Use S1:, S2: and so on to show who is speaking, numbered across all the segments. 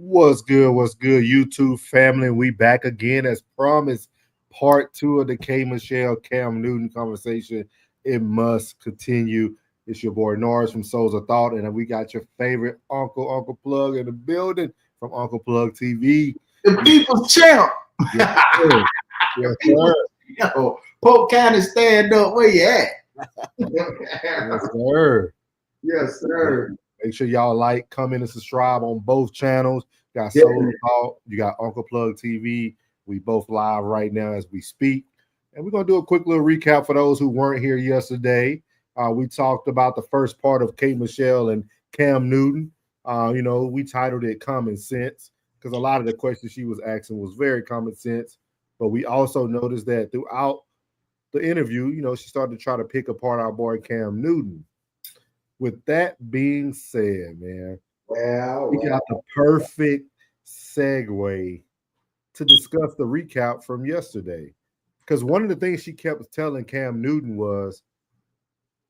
S1: What's good? What's good, YouTube family? We back again as promised. Part two of the K Michelle Cam Newton conversation. It must continue. It's your boy Norris from Souls of Thought, and we got your favorite Uncle Plug in the building from Uncle Plug TV.
S2: The people's champ.
S1: Yes, sir. Yes, sir.
S2: Yo, Polk County, stand up. Where you at?
S1: Yes, sir.
S2: Yes, sir.
S1: Make sure y'all like, comment, and subscribe on both channels. You got
S2: Yeah.
S1: Soul Talk, you got Uncle Plug TV. We both live right now as we speak. And we're going to do a quick little recap for those who weren't here yesterday. We talked about the first part of K Michelle and Cam Newton. We titled it Common Sense because a lot of the questions she was asking was very common sense. But we also noticed that throughout the interview, she started to try to pick apart our boy Cam Newton. With that being said, man, we got the perfect segue to discuss the recap from yesterday. Because one of the things she kept telling Cam Newton was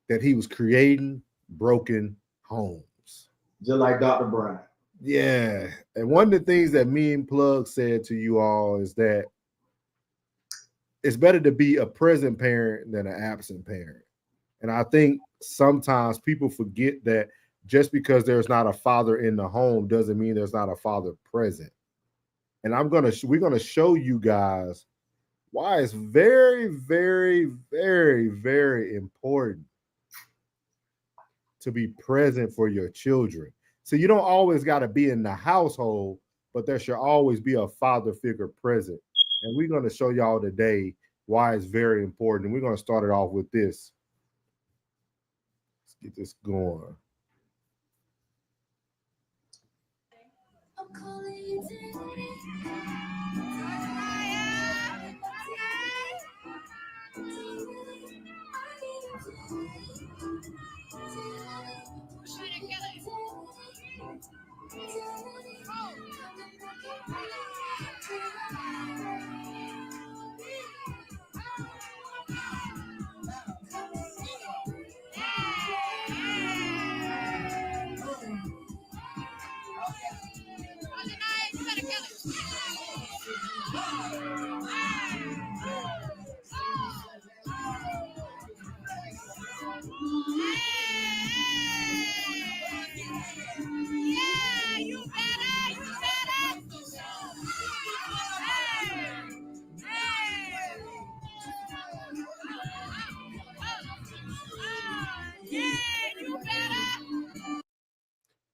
S1: that he was creating broken homes.
S2: Just like Dr. Brian.
S1: Yeah. And one of the things that me and Plug said to you all is that it's better to be a present parent than an absent parent. And I think sometimes people forget that just because there's not a father in the home doesn't mean there's not a father present. And we're gonna show you guys why it's very, very, very, very important to be present for your children. So you don't always got to be in the household, but there should always be a father figure present. And we're gonna show y'all today why it's very important. And we're gonna start it off with this. Get this going.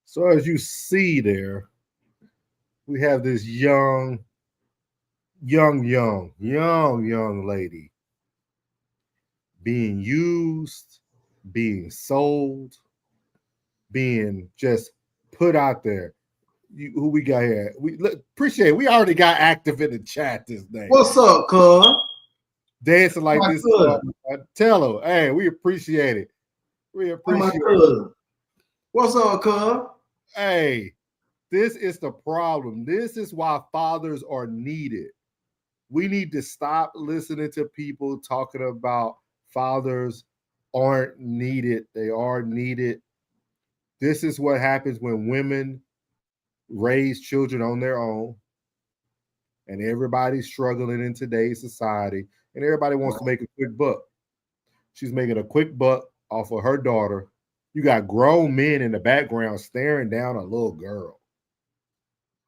S1: So as you see there, we have this young lady being used, being sold, being just put out there. Who we got here? We appreciate it. We already got active in the chat this day.
S2: What's up, cuz?
S1: Dancing like this. Tell her, hey, we appreciate it. We appreciate it.
S2: What's up, cuz?
S1: Hey, this is the problem. This is why fathers are needed. We need to stop listening to people talking about fathers aren't needed. They are needed. This is what happens when women raise children on their own, and everybody's struggling in today's society, and everybody wants to make a quick buck. She's making a quick buck off of her daughter. You got grown men in the background staring down a little girl.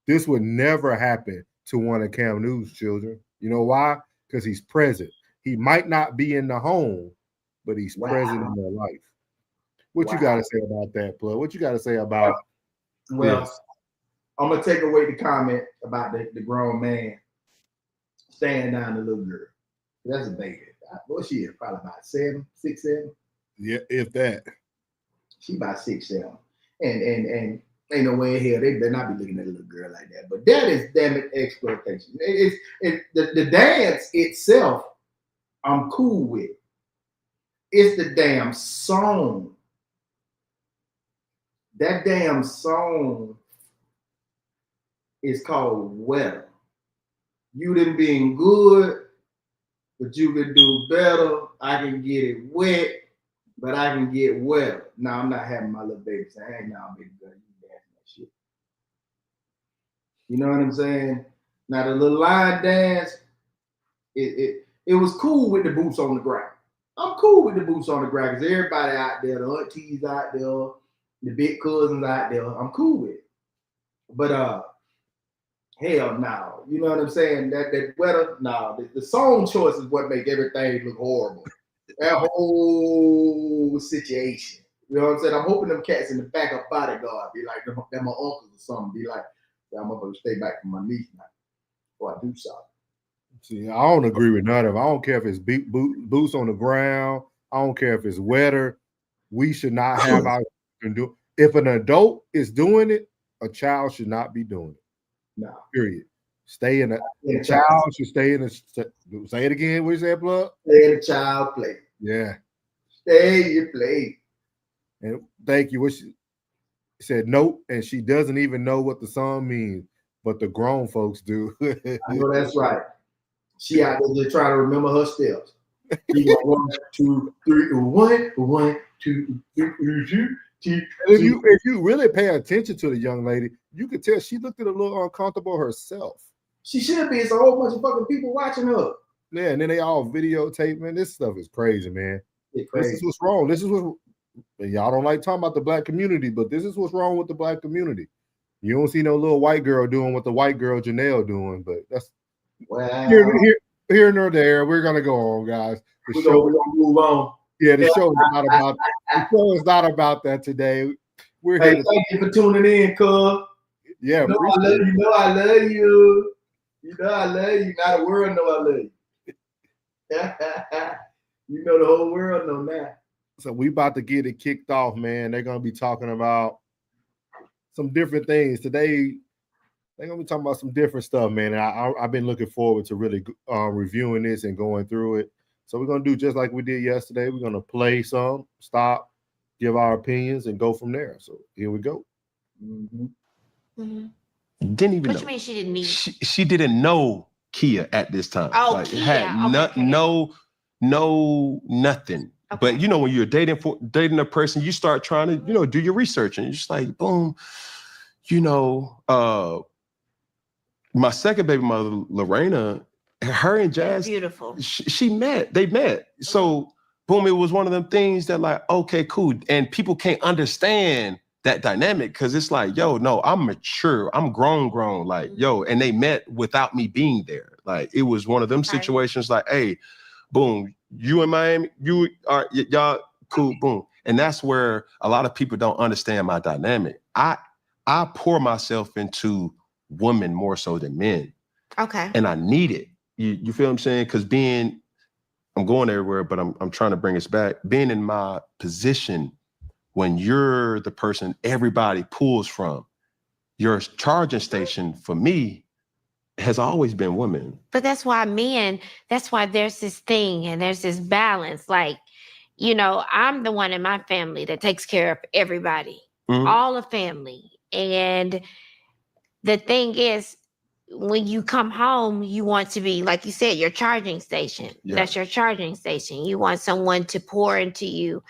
S1: This would never happen to one of Cam Newton's children. You know why? Because he's present. He might not be in the home, but he's present in their life. What you got to say about that, Plug? What you got to say about this?
S2: I'm going to take away the comment about the grown man staring down the little girl. That's a baby. What she is? Probably about 6, 7.
S1: Yeah, if that.
S2: She about 6, 7. And ain't no way in hell they're not be looking at a little girl like that. But that is damn it exploitation. The dance itself, I'm cool with. It's the damn song. That damn song is called Weather. You done been good, but you can do better. I can get it wet, but I can get wetter. No, I'm not having my little baby say, hey, no, baby girl, you dancing that shit. You know what I'm saying? Now the little line dance, it was cool with the boots on the ground. I'm cool with the boots on the ground because everybody out there, the aunties out there, the big cousins out there, I'm cool with it. But hell no. You know what I'm saying? That weather, no. The song choice is what make everything look horrible. That whole situation. You know what I'm saying? I'm hoping them cats in the back of bodyguard be like them my uncles or something. Be like, yeah, I'm gonna stay back from my niece now before I do something.
S1: See, I don't agree with none of it. I don't care if it's boots on the ground. I don't care if it's wetter. We should not have our children do. If an adult is doing it, a child should not be doing it.
S2: No.
S1: Period. Stay in a child should stay in a. Say it again. What you say, Plug?
S2: Stay in a child play.
S1: Yeah.
S2: Stay in your play.
S1: And thank you. What she said, nope, and she doesn't even know what the song means, but the grown folks do.
S2: I know that's right. She out there just trying to remember her steps. She got 1, 2, 3, 1, 1, 2, 3, 2.
S1: If you really pay attention to the young lady, you could tell she looked a little uncomfortable herself.
S2: She should be. It's a whole bunch of fucking people watching her.
S1: Yeah, and then they all videotape, man. This stuff is crazy, man. This is what's wrong. This is what y'all don't like talking about the black community, but this is what's wrong with the black community. You don't see no little white girl doing what the white girl Janelle doing, but that's here nor there. We're gonna go on, guys.
S2: We're gonna move on.
S1: Yeah, the show is not about that today. We're here.
S2: Thank you for tuning in, cuz.
S1: Yeah,
S2: I love you. You know I love you. You know I love you. Now the world know I love you. You know the whole world know now.
S1: So we about to get it kicked off, man. They're gonna be talking about some different things today. They're gonna be talking about some different stuff, man. And I've been looking forward to really reviewing this and going through it. So we're gonna do just like we did yesterday. We're gonna play some, stop, give our opinions, and go from there. So here we go.
S3: Mm-hmm. Mm-hmm. Didn't even. What
S4: you mean she didn't need?
S3: She didn't know Kia at this time.
S4: Oh, like, Kia.
S3: Had no nothing. Okay. But you know, when you're dating a person, you start trying to, do your research, and you're just like, boom, my second baby mother, Lorena, her and Jazz,
S4: beautiful.
S3: They met. So boom, it was one of them things that like, okay, cool. And people can't understand that dynamic because it's like, yo, no, I'm mature. I'm grown, like, yo, and they met without me being there. Like, it was one of them situations like, hey, boom, you in Miami, y'all cool, boom. And that's where a lot of people don't understand my dynamic. I pour myself into women more so than men.
S4: Okay.
S3: And I need it. You feel what I'm saying? Because I'm going everywhere, but I'm trying to bring us back. Being in my position when you're the person everybody pulls from, your charging station for me has always been women.
S4: But that's why there's this thing and there's this balance. Like, I'm the one in my family that takes care of everybody, all the family. And the thing is, when you come home, you want to be, like you said, your charging station. Yeah. That's your charging station. You want someone to pour into you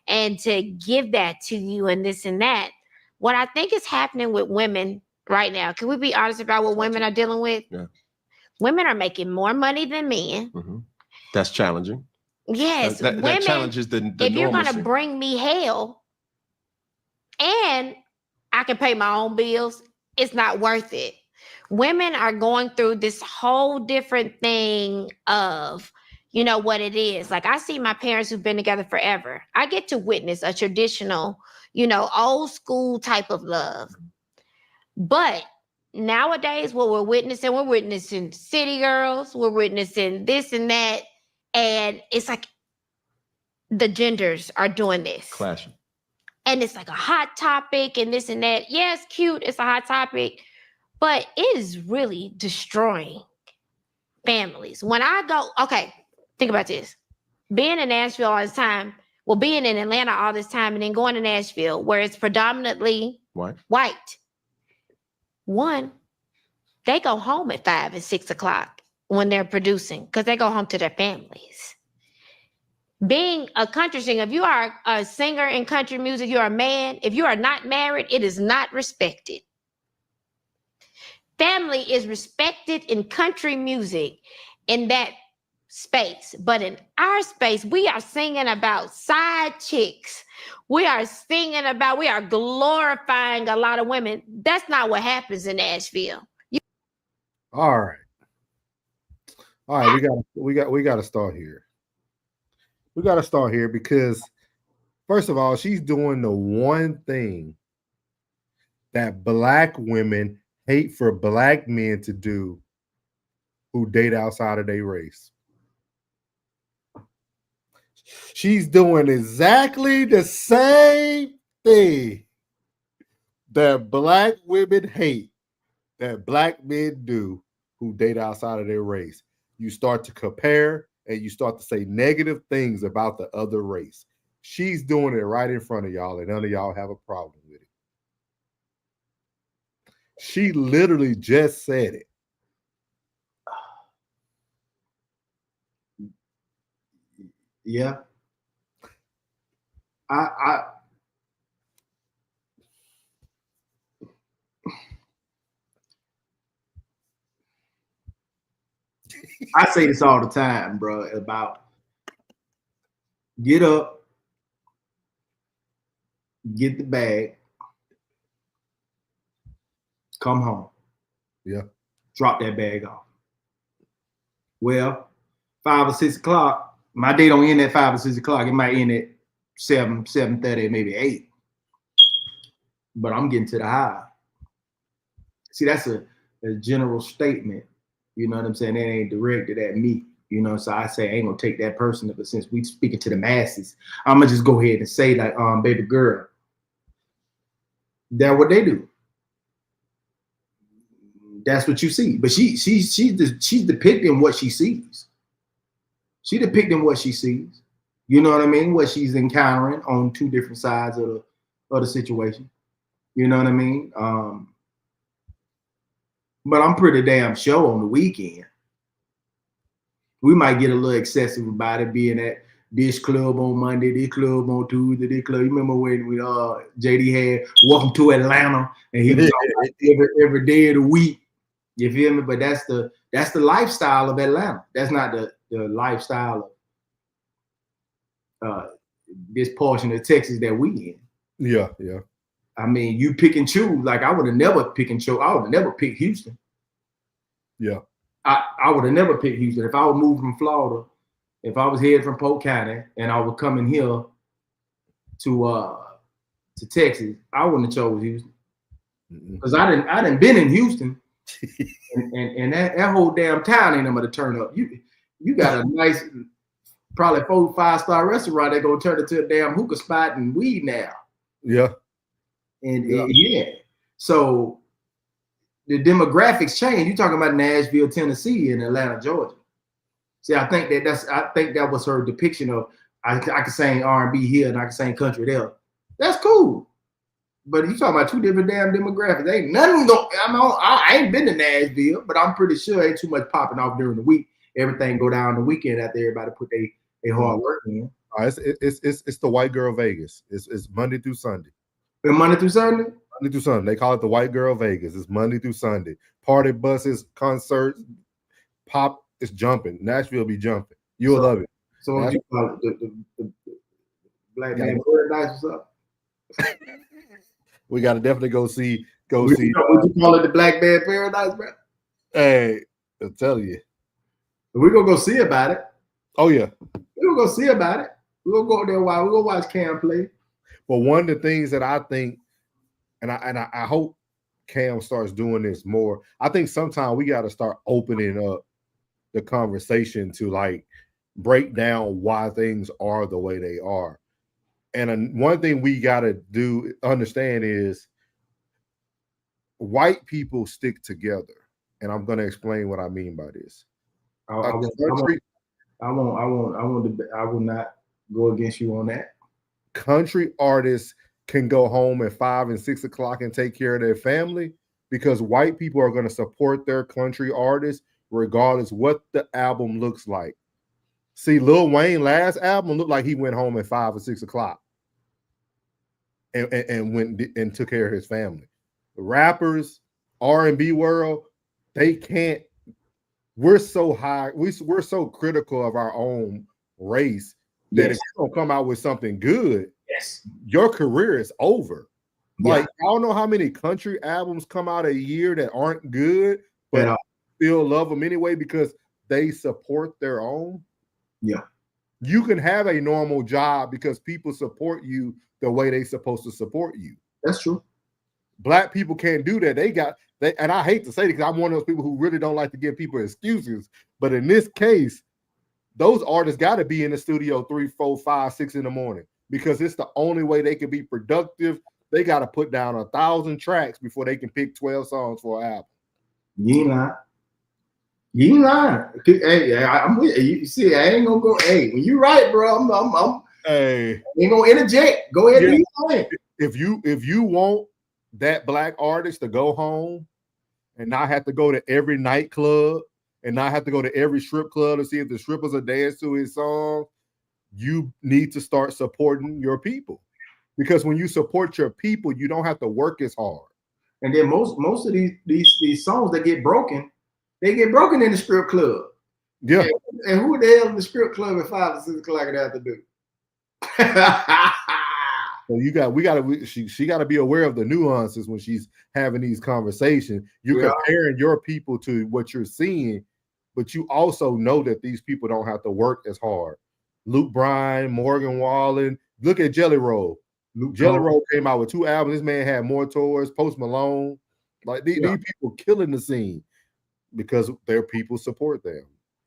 S4: and to give that to you and this and that. What I think is happening with women right now, can we be honest about what women are dealing with?
S3: Yeah.
S4: Women are making more money than men.
S3: Mm-hmm. That's challenging.
S4: Yes.
S3: That challenges the
S4: if you're going to bring me hell and I can pay my own bills, it's not worth it. Women are going through this whole different thing of, what it is. Like, I see my parents who've been together forever. I get to witness a traditional, old school type of love. But nowadays, what we're witnessing city girls, we're witnessing this and that. And it's like the genders are doing this.
S3: Clashing.
S4: And it's like a hot topic and this and that. Yeah, it's cute. It's a hot topic. But it is really destroying families. When I go, okay, think about this. Being in Nashville all this time, being in Atlanta all this time and then going to Nashville where it's predominantly white. One, they go home at 5 and 6 o'clock when they're producing because they go home to their families. Being a country singer, if you are a singer in country music, you're a man. If you are not married, it is not respected. family is respected in country music in that space. But in our space, we are singing about side chicks. We are glorifying a lot of women. That's not what happens in Nashville.
S1: All right. All right, we got to start here. We got to start here because first of all, she's doing the one thing that black women hate for black men to do who date outside of their race. She's doing exactly the same thing that black women hate that black men do who date outside of their race. You start to compare and you start to say negative things about the other race. She's doing it right in front of y'all, and none of y'all have a problem with it. She literally just said it.
S2: Yeah. I say this all the time, bro, about get up, get the bag, come home.
S1: Yeah.
S2: Drop that bag off. Well, 5 or 6 o'clock, my day don't end at 5 or 6 o'clock. It might end at 7, 7:30, maybe 8. But I'm getting to the high. See, that's a general statement. You know what I'm saying? That ain't directed at me. You know, so I say I ain't gonna take that personal, but since we speaking to the masses, I'm gonna just go ahead and say, like, baby girl, that's what they do. That's what you see. But she's depicting what she sees. She depicting what she sees. You know what I mean? What she's encountering on two different sides of the situation. You know what I mean? But I'm pretty damn sure on the weekend, we might get a little excessive about it, being at this club on Monday, this club on Tuesday, this club. You remember when JD had Welcome to Atlanta, and he was every day of the week. You feel me? But that's the lifestyle of Atlanta. That's not the lifestyle of this portion of Texas that we in.
S1: Yeah, yeah.
S2: I mean, you pick and choose. Like, I would have never pick and choose. I would have never picked Houston.
S1: Yeah.
S2: I would have never picked Houston. If I would move from Florida, if I was headed from Polk County and I would come in here to Texas, I wouldn't have chose Houston. Because I didn't been in Houston. and that whole damn town ain't gonna turn up. You got a nice, probably 4 or 5 star restaurant that gonna turn into a damn hookah spot and weed now.
S1: Yeah.
S2: And yeah. So the demographics change. You're talking about Nashville, Tennessee, and Atlanta, Georgia. See, I think that was her depiction of I can sing R&B here and I can sing country there. That's cool. But you talking about two different damn demographics. Ain't nothing. I ain't been to Nashville, but I'm pretty sure ain't too much popping off during the week. Everything go down the weekend after everybody put their hard work in.
S1: It's the white girl Vegas. It's Monday through Sunday.
S2: And Monday through Sunday?
S1: Monday through Sunday. They call it the white girl Vegas. It's Monday through Sunday. Party buses, concerts, pop. It's jumping. Nashville be jumping. You'll love it.
S2: So what you call it? The Black Man Paradise or something?
S1: We got to definitely go see.
S2: Would you call it the Black Man Paradise, bro?
S1: Hey, I'll tell you.
S2: We're going to go see about it.
S1: Oh, yeah.
S2: We're going to go see about it. We're going to go there while we're going to watch Cam play.
S1: But one of the things that I think, and I hope Cam starts doing this more, I think sometimes we got to start opening up the conversation to like break down why things are the way they are. And one thing we got to understand is white people stick together. And I'm going to explain what I mean by this.
S2: I will not go against you on that.
S1: Country artists can go home at 5 and 6 o'clock and take care of their family because white people are going to support their country artists regardless what the album looks like. See, Lil Wayne last album looked like he went home at 5 or 6 o'clock and went and took care of his family. The rappers, R&B world, they can't. We're so high. We're so critical of our own race that if you don't come out with something good, your career is over. Like, I don't know how many country albums come out a year that aren't good, but still love them anyway because they support their own.
S2: Yeah.
S1: You can have a normal job because people support you the way they're supposed to support you.
S2: That's true.
S1: Black people can't do that. And I hate to say it because I'm one of those people who really don't like to give people excuses. But in this case, those artists got to be in the studio 3, 4, 5, 6 in the morning because it's the only way they can be productive. They got to put down 1,000 tracks before they can pick 12 songs for an album.
S2: You ain't lying. You ain't lying. Hey, I'm with you. You see, I ain't gonna go. Hey, when you right, bro, I'm
S1: hey,
S2: ain't gonna interject. Go ahead and do your thing.
S1: If you want that black artist to go home and not have to go to every nightclub and not have to go to every strip club to see if the strippers are dancing to his song, you need to start supporting your people. Because when you support your people, you don't have to work as hard.
S2: And then most of these songs that get broken, they get broken in the strip club.
S1: Yeah.
S2: And who the hell in the strip club at 5 or 6 o'clock in the afternoon?
S1: So she got to be aware of the nuances when she's having these conversations. You're comparing your people to what you're seeing, but you also know that these people don't have to work as hard. Luke Bryan, Morgan Wallen, look at Jelly Roll. Jelly Roll came out with 2 albums. This man had more tours. Post Malone, like these people killing the scene because their people support them.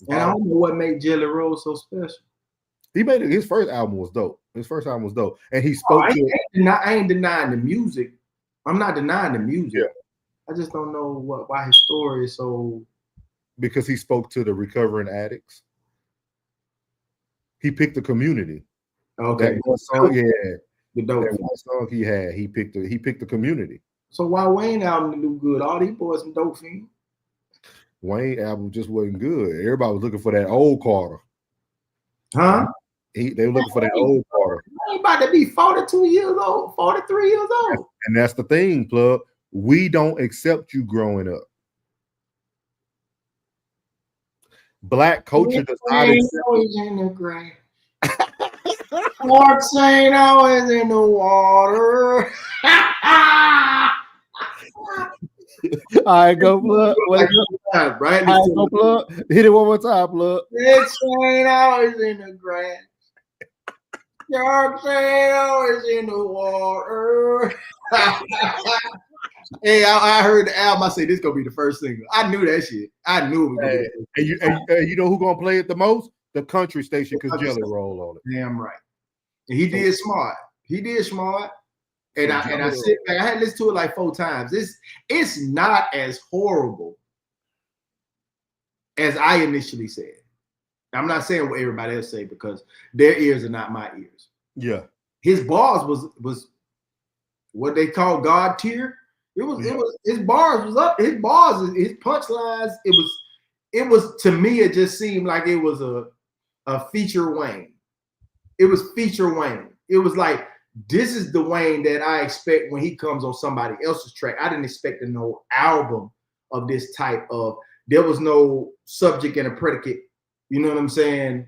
S2: And I don't know what made Jelly Roll so special.
S1: He made it. His first album was dope. And he spoke to.
S2: I ain't denying the music. I'm not denying the music. Yeah. I just don't know why his story is so.
S1: Because he spoke to the recovering addicts. He picked the community.
S2: Okay.
S1: That one song,
S2: the dope.
S1: That one song he had, he picked the community.
S2: So why Wayne album didn't do good? All these boys some dope fiends.
S1: Wayne album just wasn't good. Everybody was looking for that old Carter.
S2: Huh?
S1: They were looking for that old Carter.
S2: He about to be 42 years old, 43 years old.
S1: And that's the thing, Plug. We don't accept you growing up. Black culture does not accept
S2: always in the grass. Quartz ain't always in the water.
S1: All right, go Plug.
S2: Right?
S1: All right, go Plug. Hit it one more time, Plug.
S2: It ain't always in the grass. Sharks ain't always in the water. Hey, I heard the album. I said this gonna be the first single. I knew that shit. I knew it was gonna be.
S1: And you know who gonna play it the most? The country station, because Jelly Roll on it.
S2: Damn right. And he did smart. And I sit back. I had listened to it like 4 times. It's not as horrible as I initially said. I'm not saying what everybody else say because their ears are not my ears.
S1: Yeah.
S2: His bars was what they call God tier. It was his bars was up. His bars, his punchlines, it was to me, it just seemed like it was a feature Wayne. It was feature Wayne. It was like, this is the Wayne that I expect when he comes on somebody else's track. I didn't expect no album of this type of, there was no subject and a predicate, you know what I'm saying,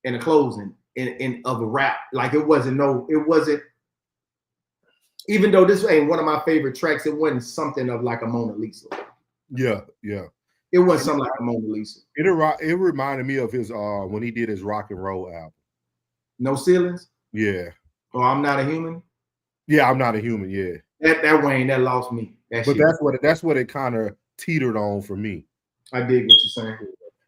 S2: in a closing in of a rap. Like it wasn't, even though this ain't one of my favorite tracks, it wasn't something of like a Mona Lisa.
S1: Yeah.
S2: It wasn't something like a Mona Lisa.
S1: It reminded me of his when he did his rock and roll album.
S2: No Ceilings?
S1: Yeah.
S2: Oh, I'm Not a Human?
S1: Yeah, I'm Not a Human, yeah.
S2: That Wayne, that lost me.
S1: But that's what it kind of teetered on for me.
S2: I dig what you're saying.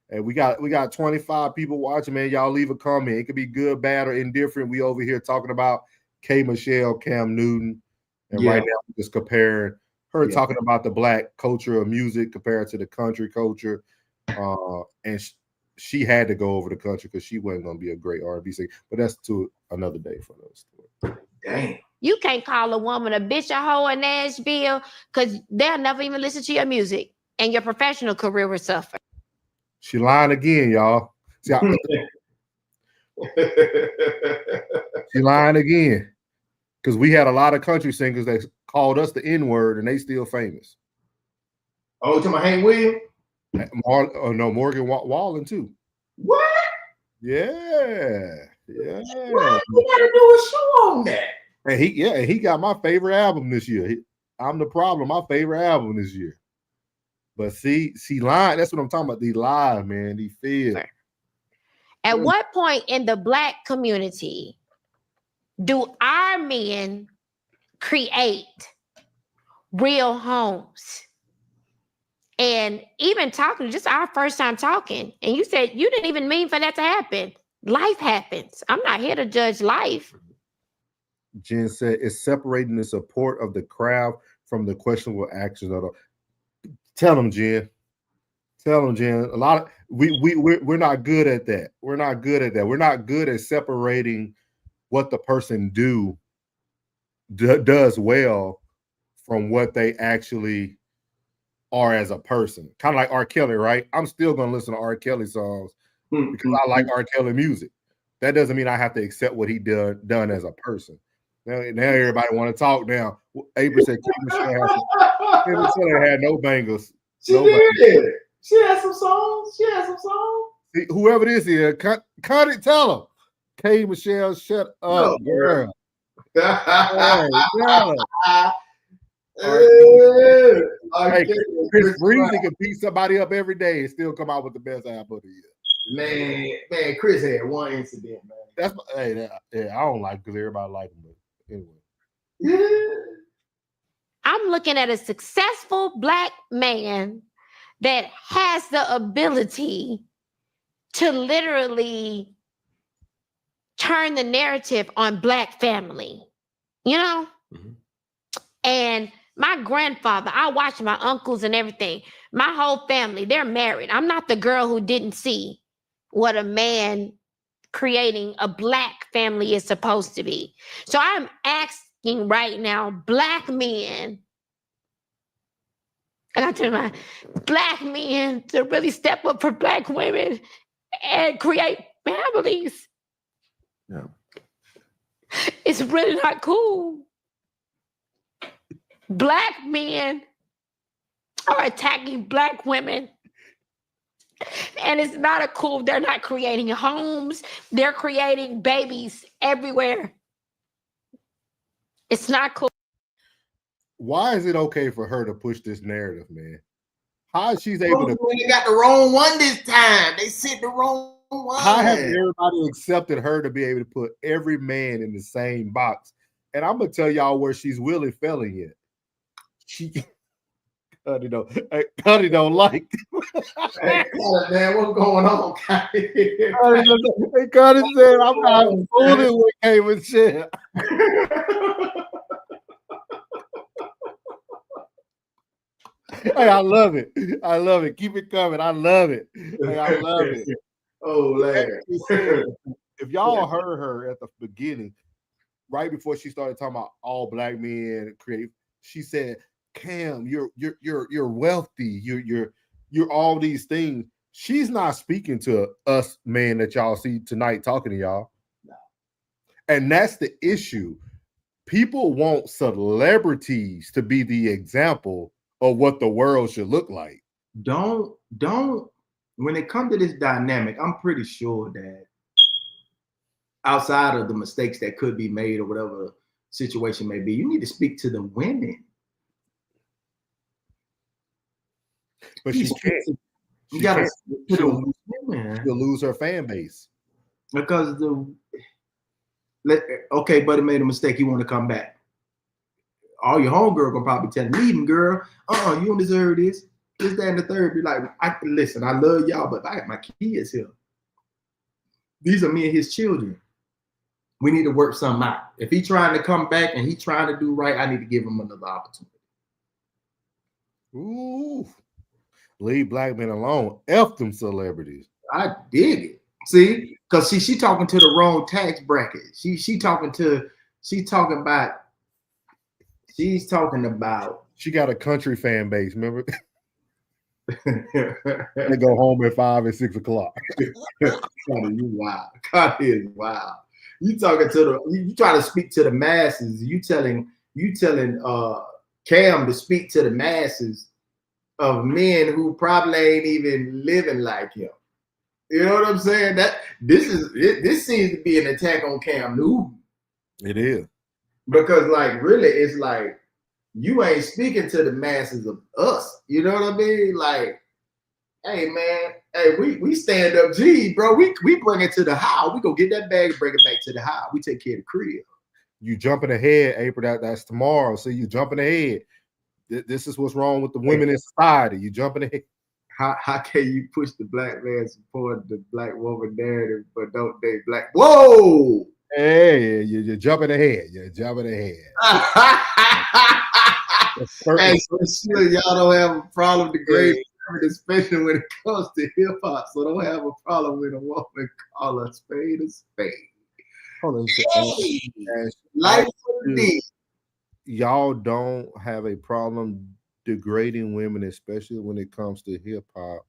S1: And we got 25 people watching, man. Y'all leave a comment. It could be good, bad, or indifferent. We over here talking about K. Michelle, Cam Newton. And right now we're just comparing her talking about the black culture of music compared to the country culture. And she had to go over the country because she wasn't going to be a great R&B singer. But that's to another day for those stories.
S2: Damn.
S4: You can't call a woman a bitch, a hoe in Nashville because they'll never even listen to your music and your professional career will suffer.
S1: She lying again, y'all. See, she lying again. Because we had a lot of country singers that called us the N-word and they still famous.
S2: Oh, you talking about Hank Williams?
S1: No, Morgan Wallen too.
S2: What?
S1: Yeah.
S2: What? We gotta do a show on that.
S1: And he got my favorite album this year. I'm the Problem, my favorite album this year. But see, live. That's what I'm talking about. These live, man. These feel.
S4: At what point in the Black community do our men create real homes? And even talking, just our first time talking, and you said you didn't even mean for that to happen. Life happens. I'm not here to judge life.
S1: Jen said it's separating the support of the crowd from the questionable actions of the. Tell them, Jen. Tell them, Jen. A lot of we're not good at that. We're not good at that. We're not good at separating what the person does well from what they actually are as a person. Kind of like R. Kelly, right? I'm still gonna listen to R. Kelly songs because I like R. Kelly music. That doesn't mean I have to accept what he done as a person. Now everybody want to talk now. April said Kim Michelle had no bangles.
S2: She did. She had some songs.
S1: See, whoever this is, cut it, tell them. K. Michelle, shut up, girl. Hey, Chris Breezy can beat somebody up every day and still come out with the best album of the year.
S2: Man, Chris had one incident, man.
S1: That's I don't like because everybody like him, but anyway.
S2: Yeah.
S4: I'm looking at a successful Black man that has the ability to literally turn the narrative on Black family, you know? Mm-hmm. And my grandfather, I watched my uncles and everything. My whole family, they're married. I'm not the girl who didn't see what a man creating a Black family is supposed to be. So I'm asking right now, Black men, I got to tell my Black men to really step up for Black women and create families.
S3: Yeah.
S4: It's really not cool. Black men are attacking Black women. And it's not a cool, they're not creating homes. They're creating babies everywhere. It's not cool.
S1: Why is it okay for her to push this narrative, man? How is she's able to?
S2: They got the wrong one this time. They sent the wrong one.
S1: How have everybody accepted her to be able to put every man in the same box? And I'm gonna tell y'all where she's really failing it. Cuddy don't like.
S2: Hey, man, what's going on?
S1: Cuddy said, I'm not fooling with K. Michelle. Hey, I love it. I love it. Keep it coming. I love it. Hey, I love it.
S2: Oh, man.
S1: If y'all heard her at the beginning, right before she started talking about all Black men creative, she said, Cam, you're wealthy. You're all these things. She's not speaking to us men that y'all see tonight talking to y'all. No. And that's the issue. People want celebrities to be the example of what the world should look like.
S2: Don't when it comes to this dynamic, I'm pretty sure that outside of the mistakes that could be made or whatever the situation may be, you need to speak to the women.
S1: But she can't.
S2: You gotta
S1: she'll lose her fan base.
S2: Because okay, buddy made a mistake, you want to come back. All your homegirl gonna probably tell him, leave him, girl. You don't deserve this. This, that, and the third. Be like, listen, I love y'all, but I got my kids here. These are me and his children. We need to work something out. If he's trying to come back and he's trying to do right, I need to give him another opportunity.
S1: Ooh. Leave Black men alone. F them celebrities.
S2: I dig it. See? Because she talking to the wrong tax bracket. She's talking about
S1: she got a country fan base, remember? They go home at 5 and 6 o'clock.
S2: You wild. God is wild. You trying to speak to the masses. You telling Cam to speak to the masses of men who probably ain't even living like him. You know what I'm saying? That this seems to be an attack on Cam Newton.
S1: It is.
S2: Because like really it's like you ain't speaking to the masses of us. You know what I mean? Like, hey man, hey, we stand up G, bro. We bring it to the house. We go get that bag and bring it back to the house. We take care of the crib.
S1: You jumping ahead, April. That's tomorrow. So you jumping ahead. This is what's wrong with the women in society. You jumping ahead.
S2: How can you push the black man support the black woman narrative, but don't date black? Whoa!
S1: Hey, you're jumping ahead. You're jumping ahead.
S2: Hey, for sure, y'all don't have a problem degrading, especially when it comes to hip hop. So don't have a problem with a woman call a spade a spade.
S1: Hold on.
S2: Life indeed.
S1: Y'all don't have a problem degrading women, especially when it comes to hip hop.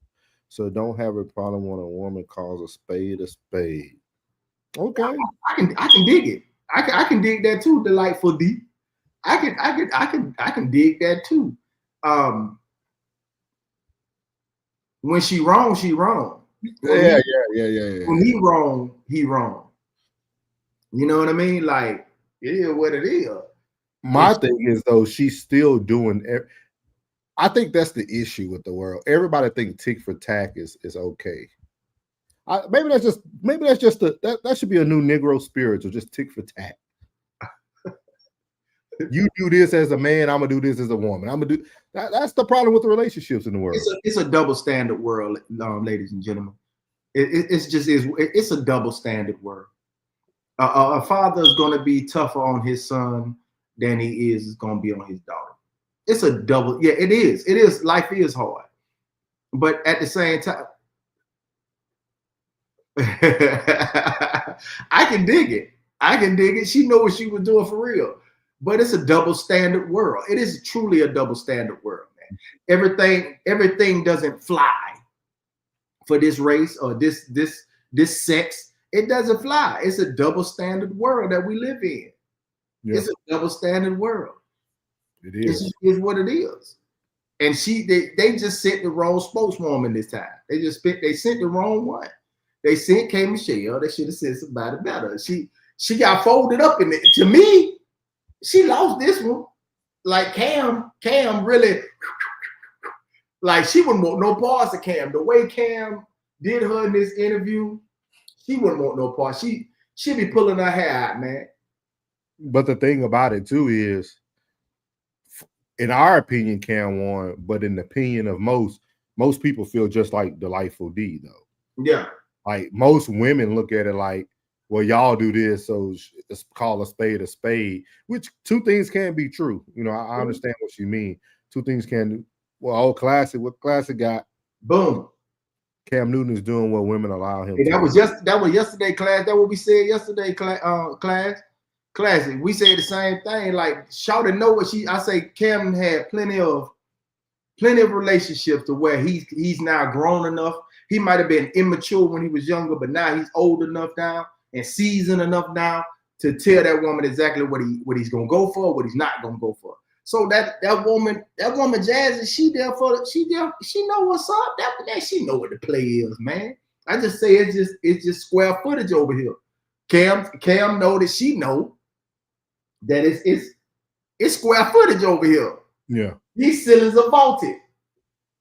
S1: So don't have a problem when a woman calls a spade a spade. Okay,
S2: I can dig it. I can dig that too. Delightful D. I can dig that too. When she wrong, she wrong.
S1: Yeah.
S2: When he wrong, he wrong. You know what I mean? Like it is what it is.
S1: My thing is though, she's still doing. I think that's the issue with the world. Everybody thinks tick for tack is okay. Maybe that's just that should be a new Negro spiritual, just tick for tack. You do this as a man, I'm gonna do this as a woman. I'm gonna do that. That's the problem with the relationships in the world.
S2: It's a double standard world, ladies and gentlemen. It's a double standard world. A father is going to be tougher on his son than he is going to be on his daughter. It's a double. Yeah, it is. It is. Life is hard, but at the same time, I can dig it. I can dig it. She know what she was doing for real. But it's a double standard world. It is truly a double standard world, man. Everything doesn't fly for this race or this sex. It doesn't fly. It's a double standard world that we live in. Yeah. It's a double standard world.
S1: It is.
S2: It is what it is. And they just sent the wrong spokeswoman this time. They sent the wrong one. They sent K. Michelle. They should have sent somebody better. She got folded up in it. To me, she lost this one. Like Cam really, like she wouldn't want no parts of Cam. The way Cam did her in this interview, she wouldn't want no parts. She'd be pulling her hair out, man.
S1: But the thing about it too is, in our opinion, Cam won, but in the opinion of most people feel just like Delightful D, though.
S2: Yeah. Like
S1: most women look at it like, well, y'all do this, so let's call a spade, which two things can be true. You know, I understand what you mean. Two things can do. Well, what Classic got?
S2: Boom.
S1: Cam Newton is doing what women allow him
S2: to. That was yesterday, class. That what we said yesterday, class. Classic. We said the same thing. Like, Shawty know what I say Cam had plenty of relationships to where he's now grown enough. He might have been immature when he was younger, but now he's old enough now and seasoned enough now to tell that woman exactly what he's gonna go for, what he's not gonna go for. So that woman Jazzy, she know what's up. That she know what the play is, man. I just say it's just square footage over here. Cam know that she know that it's square footage over here.
S1: Yeah.
S2: These ceilings are vaulted.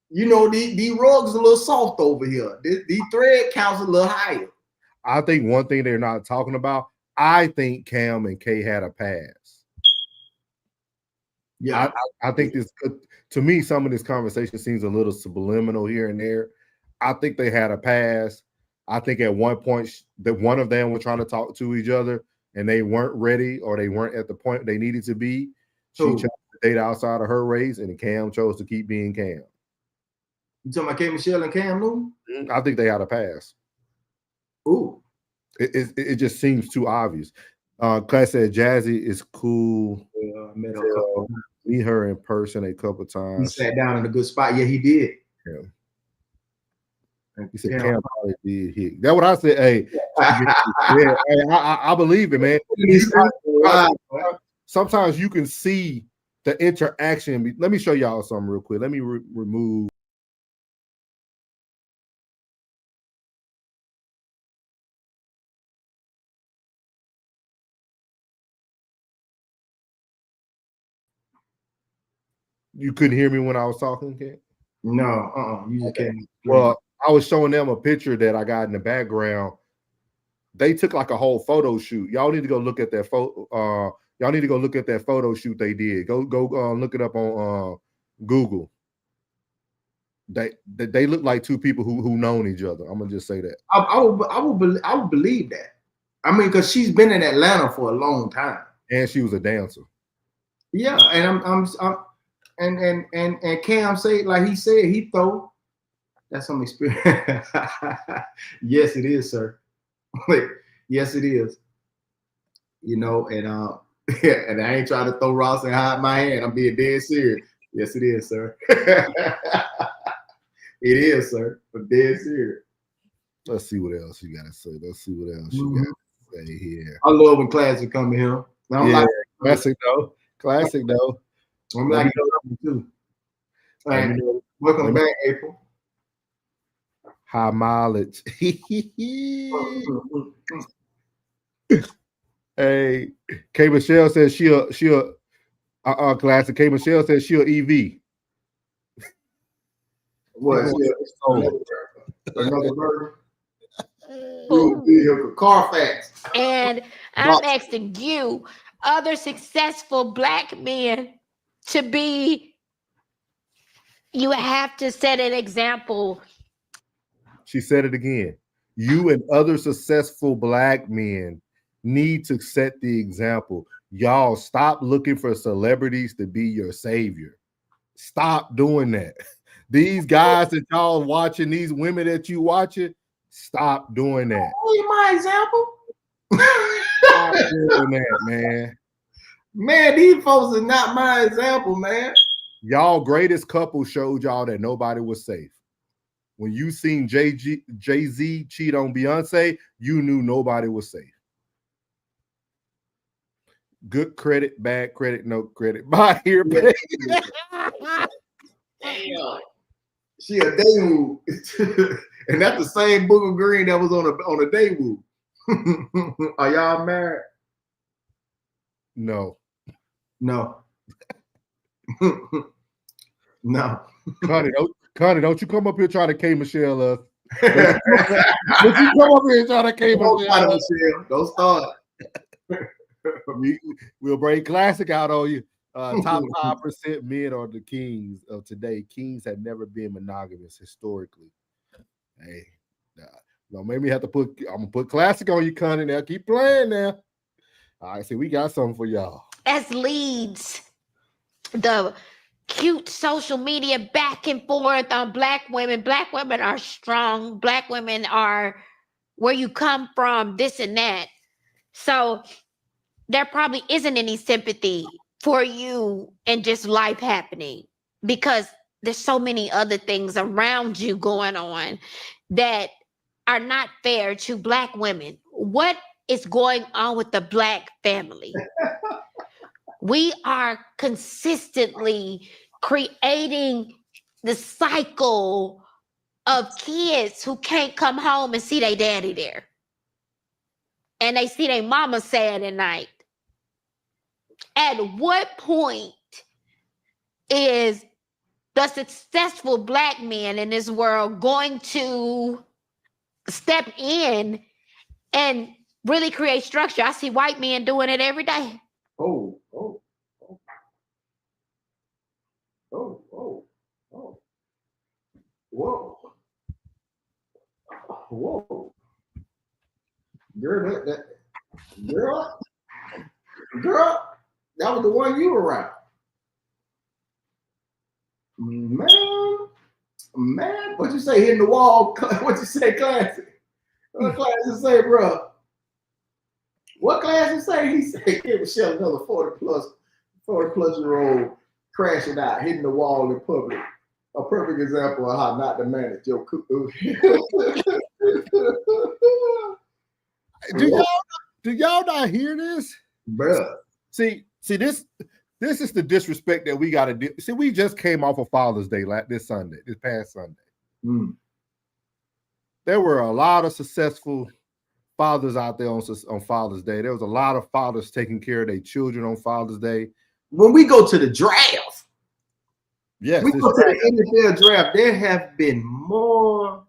S2: You know, the rugs a little soft over here. The thread counts a little higher.
S1: I think one thing they're not talking about, I think Cam and Kay had a pass.
S2: Yeah.
S1: I think this, to me, some of this conversation seems a little subliminal here and there. I think they had a pass. I think at one point that one of them were trying to talk to each other and they weren't ready or they weren't at the point they needed to be. She chose to date outside of her race and Cam chose to keep being Cam.
S2: You talking about K. Michelle and Cam Newton?
S1: I think they had a pass.
S2: Ooh.
S1: It just seems too obvious. Class said Jazzy is cool.
S2: Yeah, I met her
S1: meet her in person a couple times.
S2: He sat down in a good spot. Yeah, he did.
S1: Yeah. He said Cam probably did hit. That's what I said. Hey, I believe it, man. Sometimes you can see the interaction. Let me show y'all something real quick. Let me remove. You couldn't hear me when I was talking, Ken?
S2: No, you just can't.
S1: Well, I was showing them a picture that I got in the background. They took like a whole photo shoot. Y'all need to go look at that photo. Y'all need to go look at that photo shoot they did. Go look it up on Google. They look like two people who known each other. I'm gonna just say that.
S2: I would believe that. I mean, because she's been in Atlanta for a long time,
S1: and she was a dancer.
S2: Yeah, and and Cam say, like he said, he throw. That's some experience. Yes, it is, sir. Yes, it is. You know, and and I ain't trying to throw Ross and hide my hand. I'm being dead serious. Yes, it is, sir. It is, sir. I'm dead serious.
S1: Let's see what else you gotta say. Let's see what else you gotta say here.
S2: I love when classic come in here.
S1: Yeah, classic though. Classic though.
S2: I'm like too. And welcome back, April.
S1: High mileage. Hey, K. Michelle says she'll classic. K. Michelle says she'll EV.
S2: What? Another burger. Vehicle, Carfax.
S4: And I'm asking you, other successful Black men, to be. You have to set an example.
S1: She said it again. You and other successful Black men need to set the example. Y'all stop looking for celebrities to be your savior. Stop doing that. These guys that y'all watching, these women that you watching, stop doing that.
S2: My example.
S1: Stop doing that, man.
S2: Man, these folks are not my example, man.
S1: Y'all greatest couple showed y'all that nobody was safe. When you seen Jay-Z cheat on Beyonce, you knew nobody was safe. Good credit, bad credit, no credit. Bye here, baby.
S2: Damn. She a Daewoo. And that's the same Booger Green that was on a Daewoo. Are y'all married?
S1: No.
S2: No. No.
S1: Connie, don't you come up here trying to K Michelle us. Don't you come up here trying to K Michelle us.
S2: Don't start.
S1: We'll bring classic out on you. Top 5% men are the kings of today. Kings have never been monogamous historically. Hey, don't make me have to I'm gonna put classic on you, Connie. Now keep playing now. All right, see, we got something for y'all.
S4: As leads the cute social media back and forth on Black women. Black women are strong. Black women are where you come from, this and that. So there probably isn't any sympathy for you and just life happening, because there's so many other things around you going on that are not fair to Black women. What is going on with the Black family? We are consistently creating the cycle of kids who can't come home and see their daddy there. And they see their mama sad at night. At what point is the successful Black man in this world going to step in and really create structure? I see white men doing it every day.
S2: Whoa. Girl, that was the one you were around. Man, what you say, hitting the wall? What you say, classic? What classic say, bro? What classic say? He said, give Michelle another 40 plus year old crashing out, hitting the wall in public. A perfect example of how not to manage your cuckoo.
S1: Do y'all not hear this?
S2: Bruh.
S1: See, this This is the disrespect that we got to do. See, we just came off of Father's Day this past Sunday.
S2: Mm.
S1: There were a lot of successful fathers out there on Father's Day. There was a lot of fathers taking care of their children on Father's Day.
S2: When we go to the draft,
S1: yes,
S2: we go to the NFL draft, there have been more,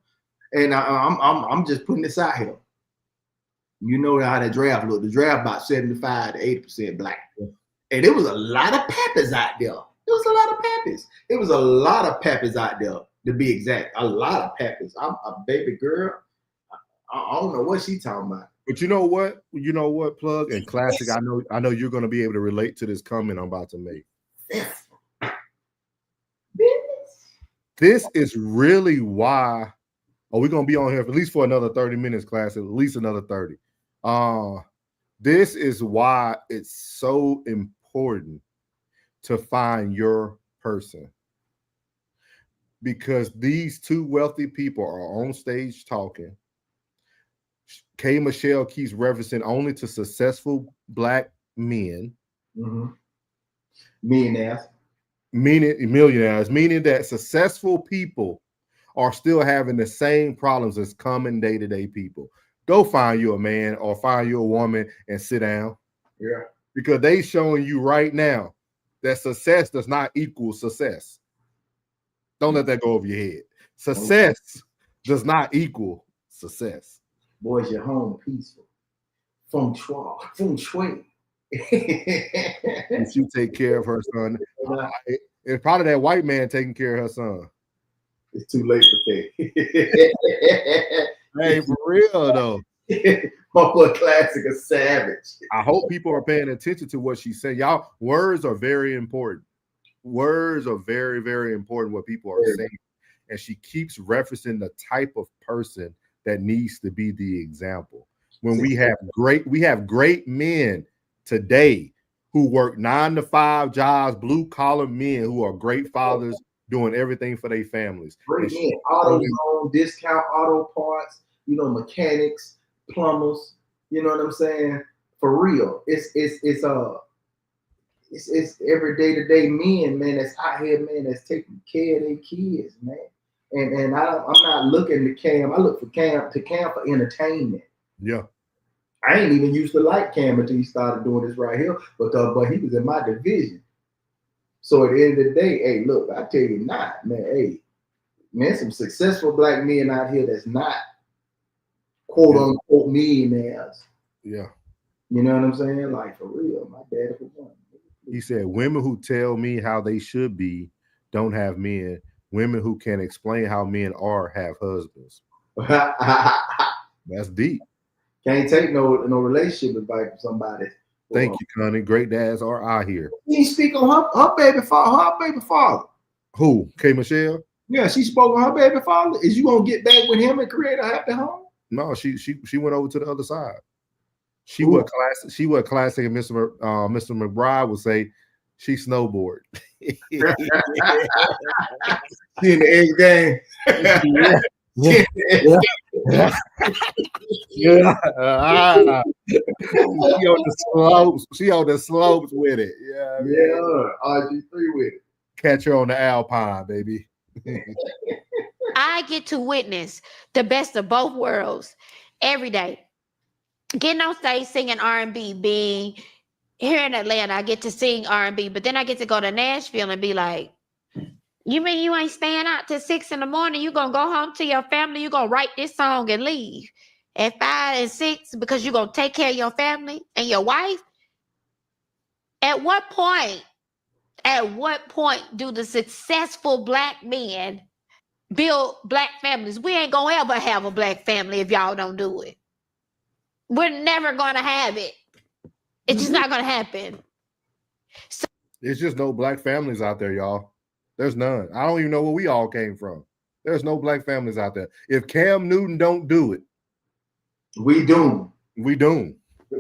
S2: and I'm just putting this out here. You know how the draft looked. The draft about 75 to 80% black. And there was a lot of pappas out there. There was a lot of pappas. It was a lot of pappas out there, to be exact. A lot of pappas. I'm a baby girl. I don't know what she talking about.
S1: But you know what? You know what, Plug and Classic? I know you're going to be able to relate to this comment I'm about to make. This is really why. Oh, we're going to be on here at least for another 30 minutes, Classic. At least another 30. This is why it's so important to find your person. Because these two wealthy people are on stage talking. K. Michelle keeps referencing only to successful black men.
S2: Mm-hmm. Millionaires,
S1: meaning that successful people are still having the same problems as common day-to-day people. Go find you a man or find you a woman and sit down.
S2: Yeah.
S1: Because they showing you right now that success does not equal success. Don't let that go over your head. Success does not equal success.
S2: Boys, your home peaceful. Feng shui.
S1: And she take care of her son. It's probably that white man taking care of her son.
S2: It's too late for that.
S1: Hey, for real though.
S2: My boy Classic, a savage.
S1: I hope people are paying attention to what she's saying. Y'all, words are very important. Words are very, very important what people are saying. And she keeps referencing the type of person that needs to be the example. When we have great men today who work 9-to-5 jobs, blue collar men who are great fathers, doing everything for their families.
S2: Great men, AutoZone, discount auto parts, mechanics, plumbers. You know what I'm saying? For real, it's every day-to-day men, man, that's out here, man, that's taking care of their kids, man. And I'm not looking to Cam. I look for Cam for entertainment.
S1: Yeah.
S2: I ain't even used to like Cam until he started doing this right here, but he was in my division. So at the end of the day, hey, look, I tell you not, man, some successful black men out here that's not quote unquote millionaires.
S1: Yeah.
S2: You know what I'm saying? Like, for real, my daddy was one.
S1: He said, women who tell me how they should be don't have men. Women who can explain how men are have husbands. That's deep.
S2: Can't take no relationship advice from somebody.
S1: Thank you, Connie. Great dads are out here.
S2: She speak on her baby father.
S1: Who? K. Michelle?
S2: Yeah, she spoke on her baby father. Is you gonna get back with him and create a happy home?
S1: No, she went over to the other side. She was classic, and Mr. McBride would say she snowboard.
S2: She in the X game.
S1: She on the slopes with it.
S2: Yeah, RG3 with it.
S1: Catch her on the Alpine, baby.
S4: I get to witness the best of both worlds every day. Getting on stage singing R&B, being here in Atlanta, I get to sing R&B, but then I get to go to Nashville and be like, you mean you ain't staying out till 6 in the morning? You gonna go home to your family? You gonna write this song and leave at 5 and 6 because you gonna take care of your family and your wife? At what point do the successful black men build black families? We ain't gonna ever have a black family if y'all don't do it. We're never gonna have it. It's just not gonna happen. So
S1: there's just no black families out there, y'all. There's none. I don't even know where we all came from. There's no black families out there. If Cam Newton don't do it,
S2: we doomed.
S1: We doomed.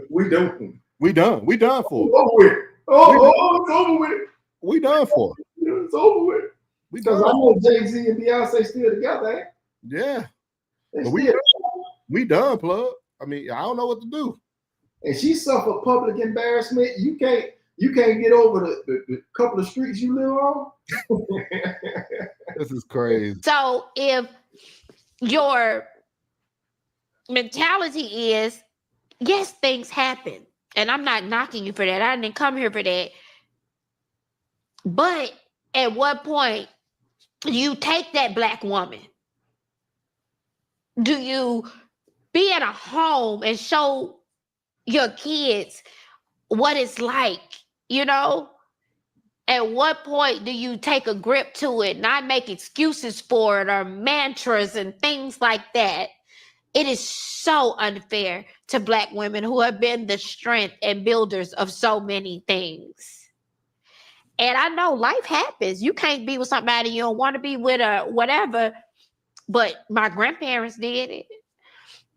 S2: We doomed.
S1: We done. We done for.
S2: It's over with. It's over with.
S1: We done for.
S2: It's over with.
S1: We done.
S2: I know Jay-Z and Beyonce still together, eh?
S1: Yeah.
S2: But
S1: we done, Plug. I mean, I don't know what to do.
S2: And she suffered public embarrassment. You can't. You can't get over the couple of streets you live on.
S1: This is crazy.
S4: So if your mentality is, yes, things happen, and I'm not knocking you for that. I didn't come here for that. But at what point do you take that Black woman? Do you be in a home and show your kids what it's like? You know, at what point do you take a grip to it, not make excuses for it or mantras and things like that? It is so unfair to Black women who have been the strength and builders of so many things. And I know life happens. You can't be with somebody you don't want to be with or whatever. But my grandparents did it.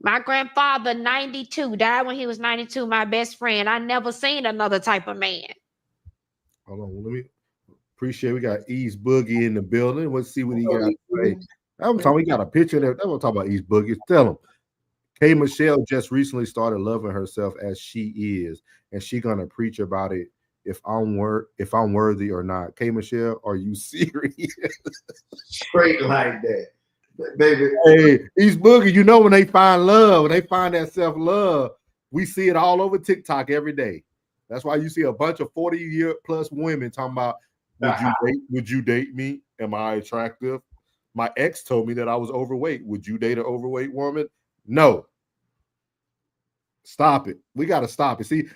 S4: My grandfather, 92, died when he was 92, my best friend. I never seen another type of man.
S1: Hold on, let me appreciate. We got East Boogie in the building. Let's see what he got to say. I'm talking. We got a picture there. I'm talking about East Boogie. Tell him. K. Michelle just recently started loving herself as she is, and she gonna preach about it if I'm worthy or not. K. Michelle, are you serious?
S2: Straight like that, baby.
S1: Hey, East Boogie, you know when they find love, when they find that self-love, we see it all over TikTok every day. That's why you see a bunch of 40-year-plus women talking about, would you date me? Am I attractive? My ex told me that I was overweight. Would you date an overweight woman? No. Stop it. We got to stop it. See,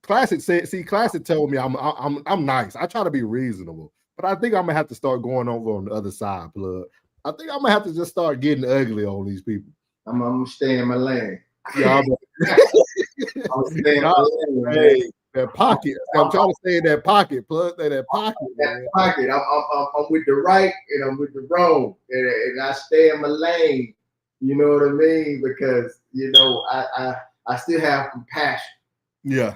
S1: Classic told me I'm nice. I try to be reasonable, but I think I'm gonna have to start going over on the other side, Plug. I think I'm gonna have to just start getting ugly on these people.
S2: I'm gonna stay in my lane.
S1: Yeah,
S2: I'm staying in my lane.
S1: That pocket. I'm trying to stay in that pocket, Plug. That pocket.
S2: That pocket. I'm with the right and I'm with the wrong, and I stay in my lane. You know what I mean? Because you know I still have compassion.
S1: Yeah,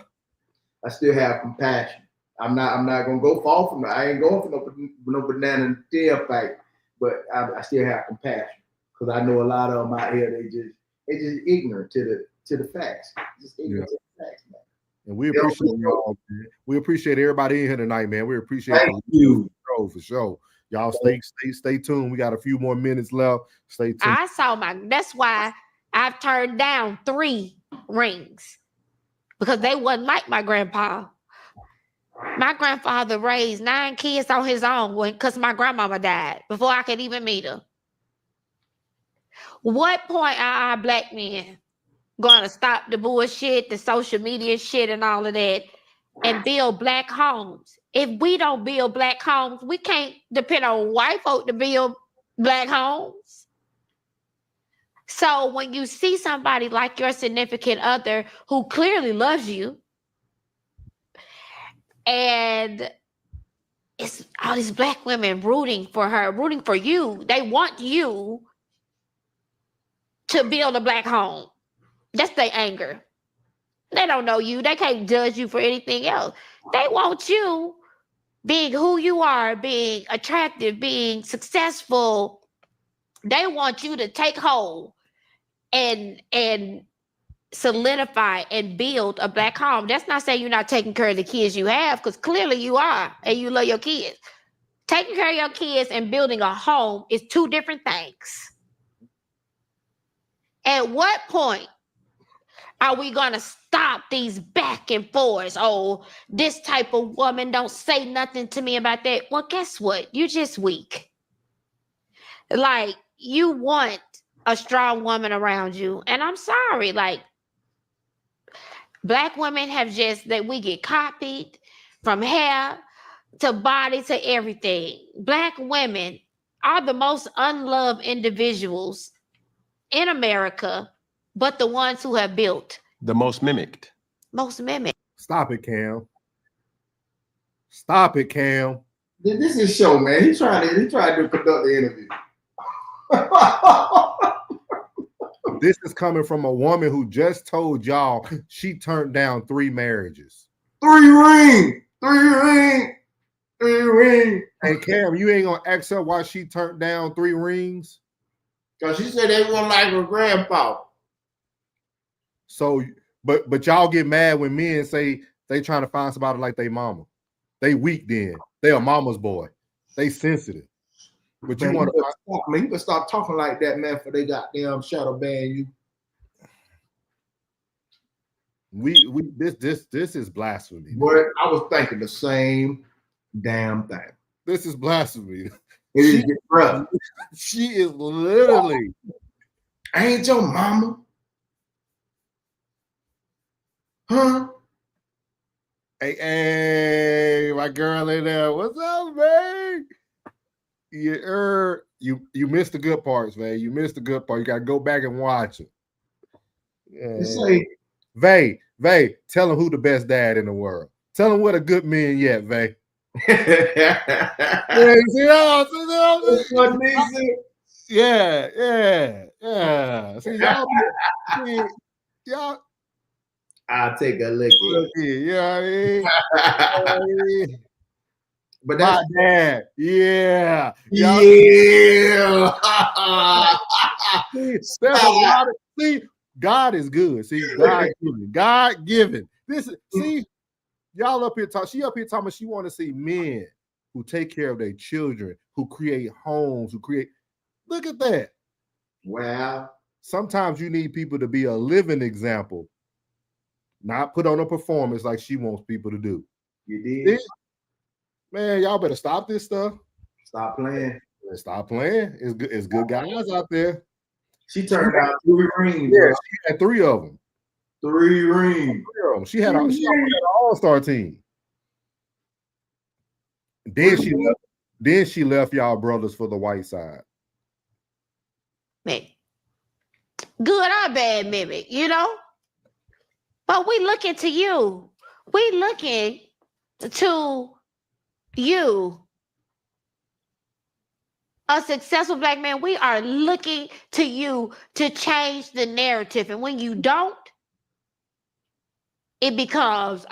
S2: I still have compassion. I'm not gonna go fall from it. I ain't going for no banana in the tailpipe, but I still have compassion because I know a lot of them out here. They just ignorant to the facts. Just ignorant to the facts, man.
S1: And we appreciate y'all. Man. We appreciate everybody in here tonight, man. We appreciate
S2: you
S1: for sure. Y'all stay tuned. We got a few more minutes left. Stay tuned.
S4: I saw that's why I've turned down 3 rings because they wasn't like my grandpa. My grandfather raised 9 kids on his own because my grandmama died before I could even meet her. What point are our Black men going to stop the bullshit, the social media shit and all of that and build Black homes? If we don't build Black homes, we can't depend on white folk to build Black homes. So when you see somebody like your significant other who clearly loves you, and it's all these Black women rooting for her, rooting for you, they want you to build a Black home. That's their anger. They don't know you. They can't judge you for anything else. They want you being who you are, being attractive, being successful. They want you to take hold and solidify and build a Black home. That's not saying you're not taking care of the kids you have, because clearly you are, and you love your kids. Taking care of your kids and building a home is 2 different things. At what point are we going to stop these back and forths? Oh, this type of woman don't say nothing to me about that. Well, guess what? You're just weak. Like, you want a strong woman around you. And I'm sorry, like, Black women have just, that we get copied from hair to body to everything. Black women are the most unloved individuals in America, but the ones who have built.
S3: The most mimicked.
S4: Most mimicked.
S1: Stop it, Cam. Stop it, Cam.
S2: This is show, man. He tried to conduct the interview.
S1: This is coming from a woman who just told y'all she turned down 3 marriages.
S2: 3 rings. 3 rings. 3 rings.
S1: Hey, Cam, you ain't gonna ask her why she turned down 3 rings?
S2: Because she said they won't like her grandpa.
S1: So, but y'all get mad when men say They trying to find somebody like they mama. They weak then. They a mama's boy. They sensitive. But
S2: Man,
S1: you want to
S2: stop, man. You can stop talking like that, man, for they goddamn shadow ban you.
S1: this is blasphemy.
S2: Boy, I was thinking the same damn thing.
S1: This is blasphemy.
S2: It is, bro.
S1: She is literally.
S2: Ain't your mama? Huh?
S1: Hey, my girl in there. What's up, man? You missed the good parts, man. You missed the good part. You gotta go back and watch it. Vay, tell him who the best dad in the world. Tell him what a good man yet, Vay. Yeah. See, y'all.
S2: I'll take a look at it.
S1: Yeah,
S2: but that's
S1: my dad. Yeah. There's a lot of see. God is good. See, God given. This is see. Y'all up here talking. She up here talking. She want to see men who take care of their children, who create homes, who create. Look at that.
S2: Wow.
S1: Sometimes you need people to be a living example, not put on a performance like she wants people to do.
S2: You did,
S1: man. Y'all better stop this stuff.
S2: Stop playing.
S1: Stop playing. It's good guys out there.
S2: She turned out 3 rings.
S1: Yeah, she had 3 of them.
S2: 3 rings.
S1: She had an all-star team. Then she left y'all brothers for the white side.
S4: Man, good or bad, mimic, you know? But we looking to you. We looking to you. A successful Black man, we are looking to you to change the narrative. And when you don't, it becomes, go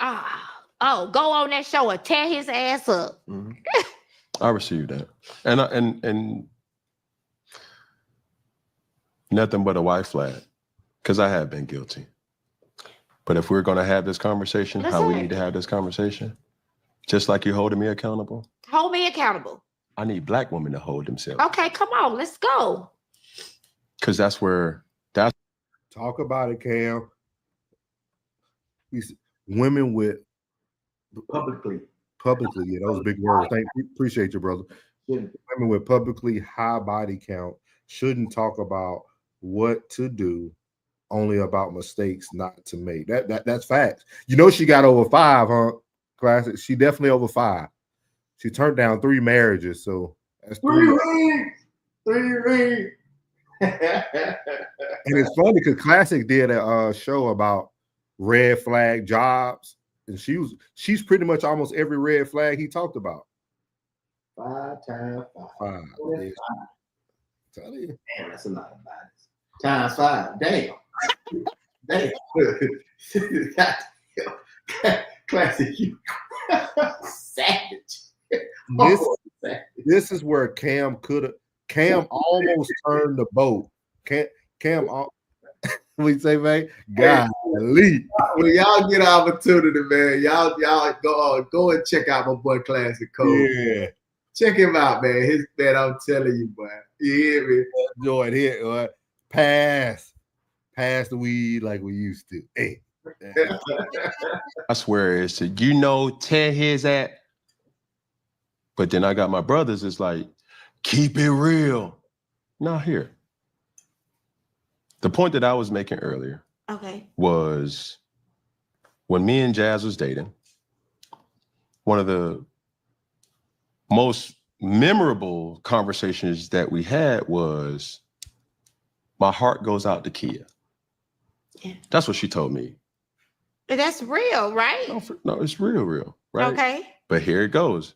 S4: on that show and tear his ass up.
S3: Mm-hmm. I received that. And nothing but a white flag, because I have been guilty. But if we're going to have this conversation, how we need to have this conversation, just like you're holding me accountable.
S4: Hold me accountable.
S3: I need Black women to hold themselves.
S4: Okay, come on, let's go.
S3: Because that's
S1: talk about it, Cam. Women with
S2: publicly,
S1: yeah, those big words. Appreciate you, brother.
S2: Yeah.
S1: Women with publicly high body count shouldn't talk about what to do, only about mistakes not to make. That's facts. You know she got over 5, huh? Classic. She definitely over 5. She turned down 3 marriages, so that's 3
S2: rings. 3 rings.
S1: And it's funny because Classic did a show about red flag jobs, and she's pretty much almost every red flag he talked about.
S2: 5 times 5.
S1: Yeah. Tell you.
S2: Damn, that's a lot of bodies. Times 5. Damn. Classic, you savage.
S1: This is where Cam almost turned the boat. Cam we say, man, golly.
S2: When y'all get an opportunity, man, y'all go and check out my boy Classic Cole.
S1: Yeah.
S2: Check him out, man. I'm telling you, boy. You hear me?
S1: Enjoy it. Pass the weed like we used to. Hey.
S3: I swear it's to, tear his ass. But then I got my brothers, it's like, keep it real. Now here. The point that I was making earlier was when me and Jazz was dating, one of the most memorable conversations that we had was, my heart goes out to Kia. Yeah. That's what she told me.
S4: That's real, right?
S3: No, it's real, right? Okay. But here it goes.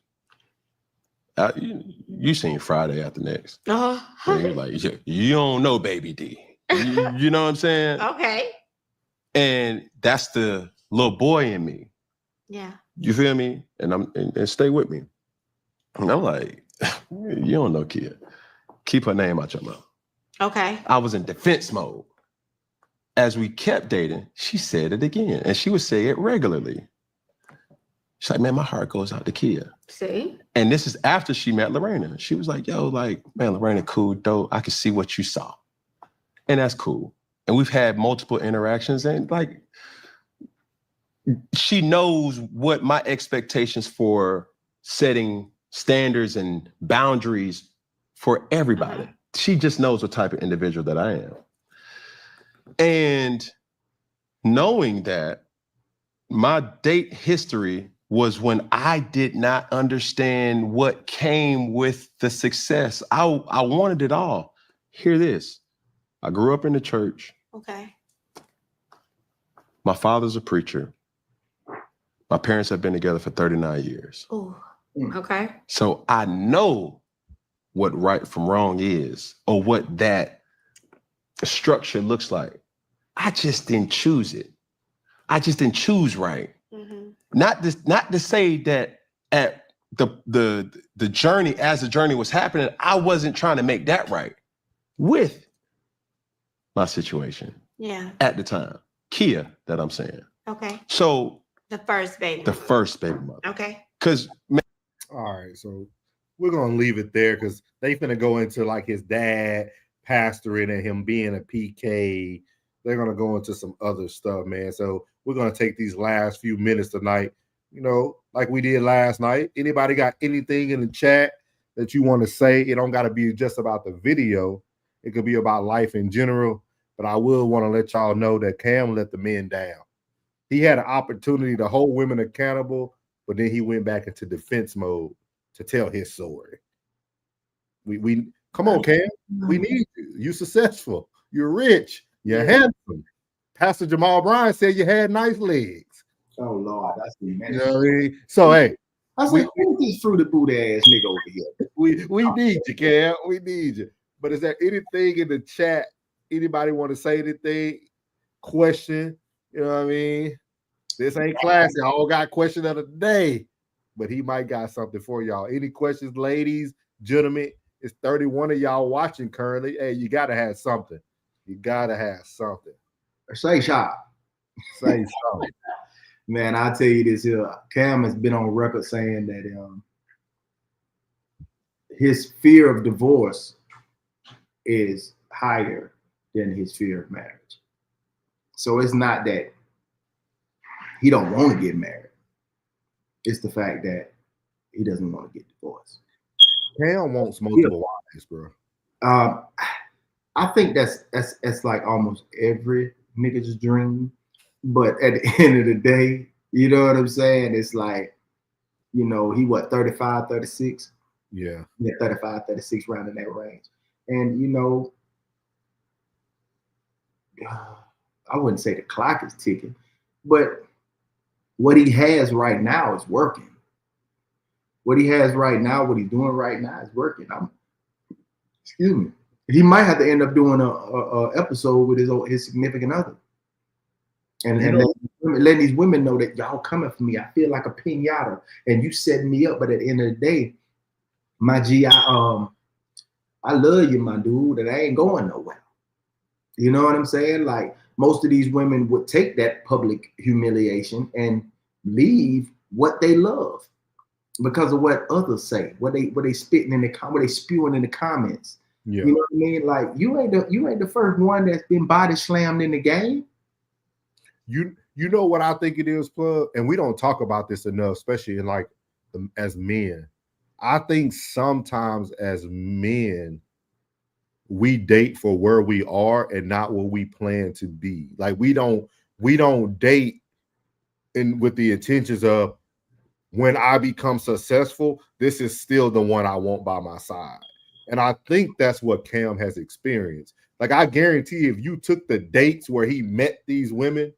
S3: You seen Friday After Next. Uh-huh. And you're like, you don't know Baby D. You know what I'm saying?
S4: Okay.
S3: And that's the little boy in me.
S4: Yeah.
S3: You feel me? And stay with me. And I'm like, you don't know Kia. Keep her name out your mouth.
S4: Okay.
S3: I was in defense mode. As we kept dating, she said it again. And she would say it regularly. She's like, man, my heart goes out to Kia.
S4: See?
S3: And this is after she met Lorena. She was like, yo, like, man, Lorena, cool, dope. I can see what you saw. And that's cool. And we've had multiple interactions, and like, she knows what my expectations for setting standards and boundaries for everybody. She just knows what type of individual that I am. And knowing that, my date history was when I did not understand what came with the success. I wanted it all. Hear this. I grew up in the church.
S4: Okay.
S3: My father's a preacher. My parents have been together for 39 years.
S4: Ooh. Okay.
S3: So I know what right from wrong is, or what that structure looks like. I just didn't choose it. I just didn't choose right.
S4: Mm-hmm.
S3: Not to say that at the journey, as the journey was happening, I wasn't trying to make that right with my situation.
S4: Yeah.
S3: At the time. Kia, that I'm saying.
S4: Okay.
S3: So
S4: the first baby.
S3: The first baby mother.
S4: Okay.
S3: Because
S1: all right, so we're gonna leave it there because they finna go into like his dad pastoring and him being a PK. They're gonna go into some other stuff, man. So we're gonna take these last few minutes tonight, you know, like we did last night. Anybody got anything in the chat that you want to say? It don't gotta be just about the video. It could be about life in general. But I will want to let y'all know that Cam let the men down. He had an opportunity to hold women accountable, but then he went back into defense mode to tell his story. We come on, Cam. We need you. You're successful. You're rich. You're handsome. Pastor Jamal Bryan said you had nice legs.
S2: Oh Lord, that's the man.
S1: You know what I mean? So hey,
S2: I said, who's this fruity booty ass nigga over here?
S1: We need you, Cam. We need you. But is there anything in the chat? Anybody want to say anything? Question? You know what I mean? This ain't classy. I all got question of the day, but he might got something for y'all. Any questions, ladies, gentlemen? It's 31 of y'all watching currently. Hey, you gotta have something. You gotta have something.
S2: Say shop.
S1: Say something.
S2: Man, I'll tell you this here. Cam has been on record saying that his fear of divorce is higher than his fear of marriage. So it's not that he don't want to get married. It's the fact that he doesn't want to get divorced.
S1: Cam wants multiple wives, bro.
S2: I think that's like almost every nigga's dream. But at the end of the day, you know what I'm saying? It's like, you know, he 35, 36?
S1: Yeah.
S2: Yeah, 35, 36, around in that range. And, you know, I wouldn't say the clock is ticking, but what he has right now is working. What he has right now, what he's doing right now is working. Excuse me. He might have to end up doing a episode with his significant other. And letting these women know that y'all coming for me. I feel like a piñata and you setting me up. But at the end of the day, my G, I love you, my dude, and I ain't going nowhere. You know what I'm saying? Like most of these women would take that public humiliation and leave what they love because of what others say, what they spitting in what they spewing in the comments.
S1: Yeah.
S2: You know what I mean? Like you ain't the first one that's been body slammed in the game.
S1: You know what I think it is, Plug, and we don't talk about this enough, especially in like as men. I think sometimes as men, we date for where we are and not what we plan to be. Like we don't date with the intentions of when I become successful, this is still the one I want by my side. And I think that's what Cam has experienced. Like I guarantee if you took the dates where he met these women,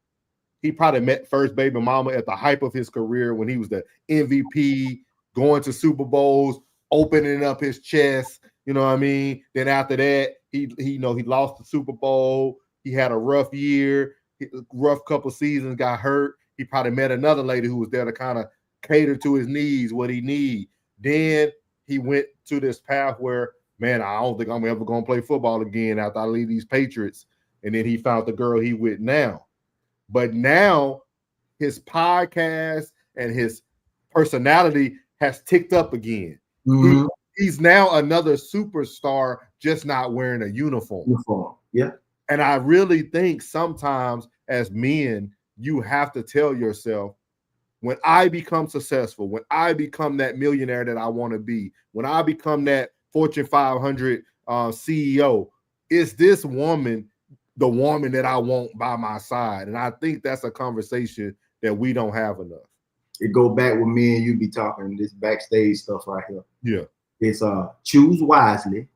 S1: he probably met first baby mama at the hype of his career when he was the MVP, going to Super Bowls, opening up his chest. You know what I mean? Then after that, he lost the Super Bowl. He had a rough year, rough couple seasons, got hurt. He probably met another lady who was there to kind of cater to his needs, what he need. Then he went to this path where, man, I don't think I'm ever going to play football again after I leave these Patriots. And then he found the girl he with now. But now his podcast and his personality has ticked up again.
S2: Mhm.
S1: He's now another superstar, just not wearing a uniform.
S2: Yeah.
S1: And I really think sometimes as men, you have to tell yourself, when I become successful, when I become that millionaire that I want to be, when I become that Fortune 500 CEO, is this woman the woman that I want by my side? And I think that's a conversation that we don't have enough.
S2: It go back with me and you be talking this backstage stuff right here.
S1: Yeah.
S2: It's choose wisely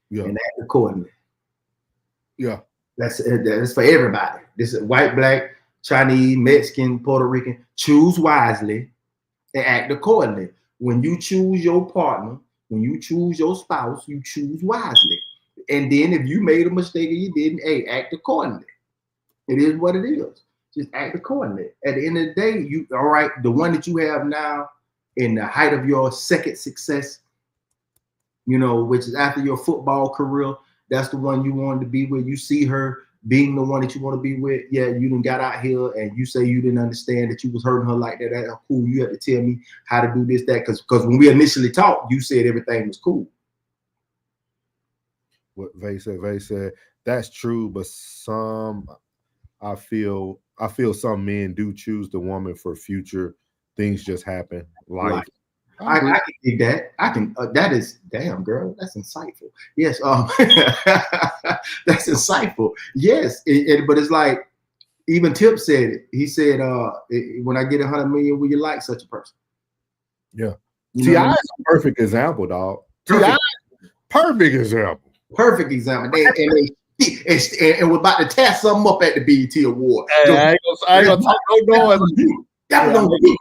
S1: Yeah.
S2: and act accordingly.
S1: Yeah.
S2: That's for everybody. This is white, black, Chinese, Mexican, Puerto Rican. Choose wisely and act accordingly. When you choose your partner, when you choose your spouse, you choose wisely. And then if you made a mistake or you didn't, hey, act accordingly. It is what it is. Just act accordingly. At the end of the day, you all right, the one that you have now in the height of your second success, you know, which is after your football career, that's the one you wanted to be with. You see her being the one that you want to be with. Yeah, you done got out here and you say you didn't understand that you was hurting her like that. That's cool. You had to tell me how to do this, that, because when we initially talked, you said everything was cool.
S1: What Vay said, that's true, but I feel some men do choose the woman for future. Things just happen. Life.
S2: Right. I can dig that. I can. That is damn, girl. That's insightful. Yes. That's insightful. Yes. But it's like even Tip said it. He said, "When I get 100 million, will you like such a person?"
S1: Yeah.
S2: T.I.
S1: is a perfect example, dog. T.I. Perfect example.
S2: Perfect example. And we're about to tear something up at the BET Award.
S1: Hey, I ain't gonna talk no noise.
S2: That was on the beat.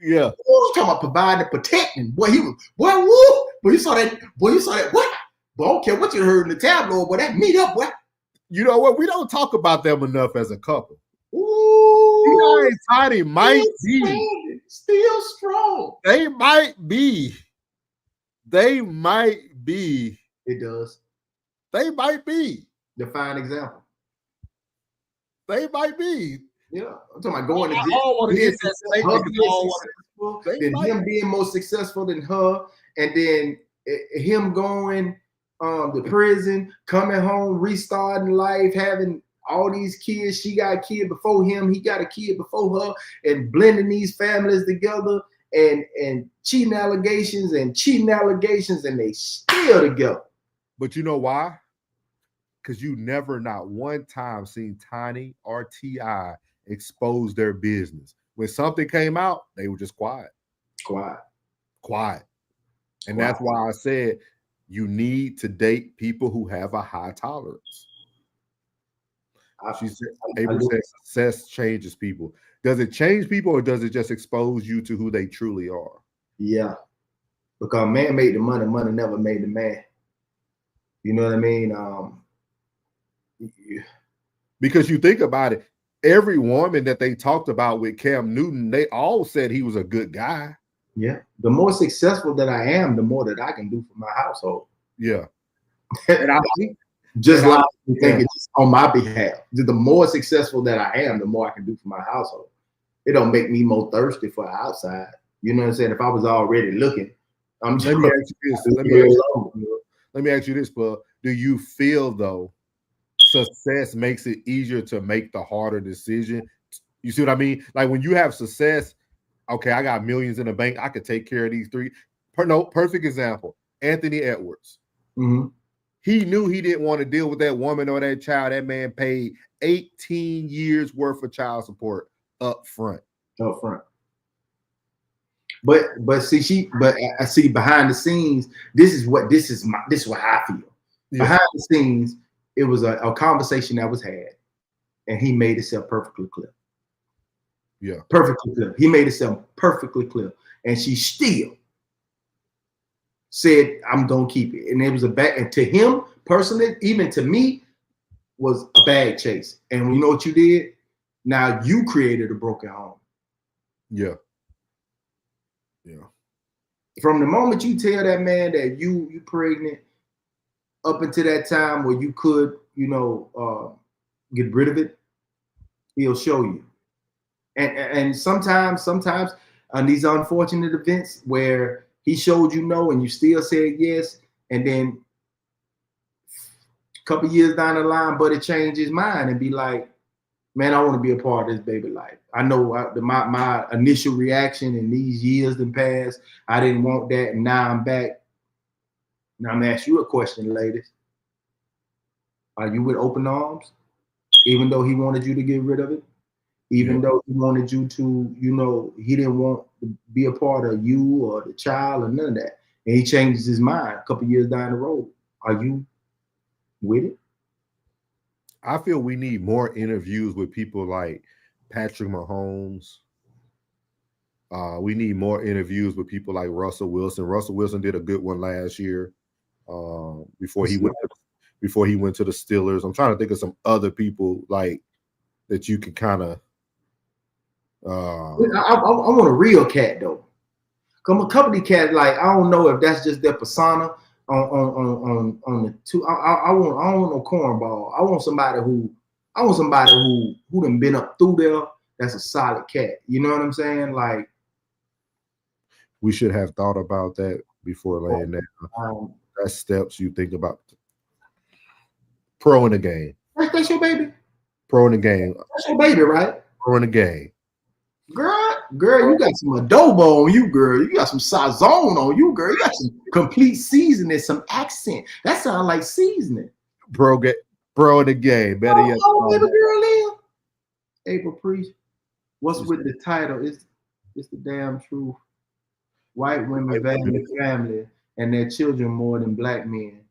S1: Yeah.
S2: Oh, talking about providing and protecting. Boy, he was, boy, woo. Boy, you saw that. What? Boy, I don't care what you heard in the tabloid, boy, that meet up, boy.
S1: You know what? We don't talk about them enough as a couple.
S2: Ooh.
S1: and Tiny might be.
S2: Still strong.
S1: They might be. They might be.
S2: It does.
S1: They might be.
S2: Define example.
S1: They might be.
S2: Yeah. I'm talking about going to then him being more successful than her, and then him going to prison, coming home, restarting life, having all these kids. She got a kid before him, he got a kid before her, and blending these families together, and cheating allegations, and they still together.
S1: But you know why? Because you never not one time seen Tiny or T.I. expose their business. When something came out, they were just quiet. And that's why I said you need to date people who have a high tolerance. She said, April said success changes people. Does it change people, or does it just expose you to who they truly are?
S2: Yeah. Because man made the money, money never made the man. You know what I mean?
S1: Because you think about it, every woman that they talked about with Cam Newton, they all said he was a good guy.
S2: Yeah. The more successful that I am, the more that I can do for my household.
S1: Yeah.
S2: And I just like you think it's on my behalf. The more successful that I am, the more I can do for my household. It don't make me more thirsty for the outside. You know what I'm saying? If I was already looking, I'm just
S1: let me ask you this, but do you feel though success makes it easier to make the harder decision? You see what I mean? Like when you have success, okay, I got millions in the bank, I could take care of these three. Perfect example, Anthony Edwards.
S2: Mm-hmm.
S1: He knew he didn't want to deal with that woman or that child. That man paid 18 years worth of child support up front.
S2: But I see behind the scenes, this is what I feel. Yeah. Behind the scenes, it was a conversation that was had, and he made himself perfectly clear.
S1: Yeah.
S2: Perfectly clear. He made himself perfectly clear. And she still said, I'm gonna keep it. And it was and to him personally, even to me, was a bag chase. And you know what you did? Now you created a broken home.
S1: Yeah.
S2: From the moment you tell that man that you pregnant, up until that time where you could, get rid of it, he'll show you. And sometimes on these unfortunate events where he showed you no and you still said yes, and then a couple years down the line, buddy changed his mind and be like, man, I want to be a part of this baby life. I know my initial reaction in these years that passed, I didn't want that, and now I'm back. Now I'm gonna ask you a question, ladies. Are you with open arms? Even though he wanted you to get rid of it? Even though he wanted you to, he didn't want to be a part of you or the child or none of that. And he changes his mind a couple years down the road. Are you with it?
S1: I feel we need more interviews with people like Patrick Mahomes. We need more interviews with people like Russell Wilson. Russell Wilson did a good one last year before he went to the Steelers. I'm trying to think of some other people like that you can kind of.
S2: I want a real cat though. Come a couple of cats, like I don't know if that's just their persona on the two. I don't want no cornball. I want somebody who done been up through there. That's a solid cat. You know what I'm saying? Like
S1: we should have thought about that before laying down. That's steps you think about. Pro in the game.
S2: That's your baby.
S1: Pro in the game.
S2: That's your baby, right?
S1: Pro in the game.
S2: Girl, you got some adobo on you, girl. You got some sazon on you, girl. You got some complete seasoning, some accent. That sounds like seasoning.
S1: Pro in the game. Better yet.
S2: Baby girl, Liam. April Preach. What's with the title? It's the damn truth. White women value family and their children more than black men.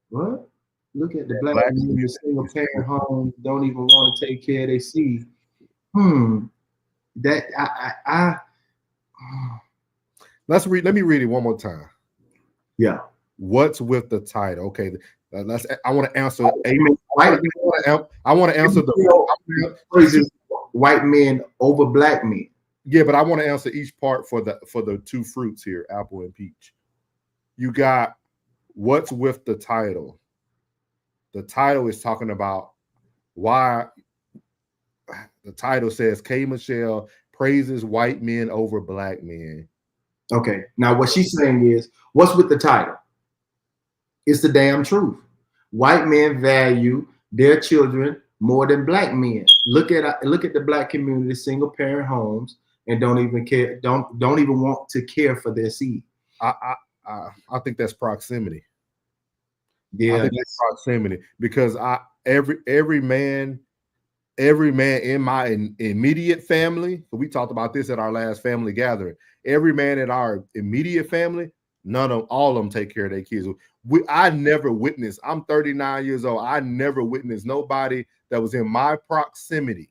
S2: What? Look at the black men in single parent homes, don't even want to take care of their seed. That I
S1: let me read it one more time.
S2: Yeah.
S1: What's with the title? Okay, I want to answer. I want to answer the
S2: white men over black men.
S1: Yeah, but I want to answer each part for the two fruits here, apple and peach. You got what's with the title. The title is talking about why. The title says K. Michelle praises white men over black men.
S2: Okay. Now what she's saying is, what's with the title? It's the damn truth. White men value their children more than black men. Look at the black community, single parent homes, and don't even care, don't even want to care for their seed.
S1: I think that's proximity.
S2: Yeah,
S1: I think that's proximity because every man in my immediate family, so we talked about this at our last family gathering. Every man in our immediate family, all of them take care of their kids. I never witnessed, I'm 39 years old. I never witnessed nobody that was in my proximity.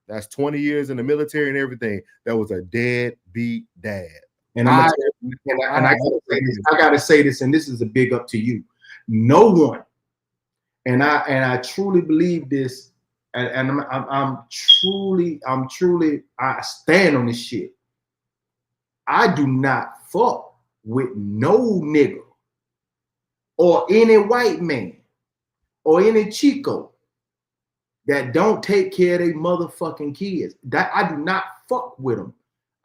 S1: That's 20 years in the military and everything. That was a deadbeat dad.
S2: And I gotta say this, and this is a big up to you. No one, and I truly believe this. And I'm truly, I stand on this shit. I do not fuck with no nigga or any white man or any Chico that don't take care of their motherfucking kids. That I do not fuck with them.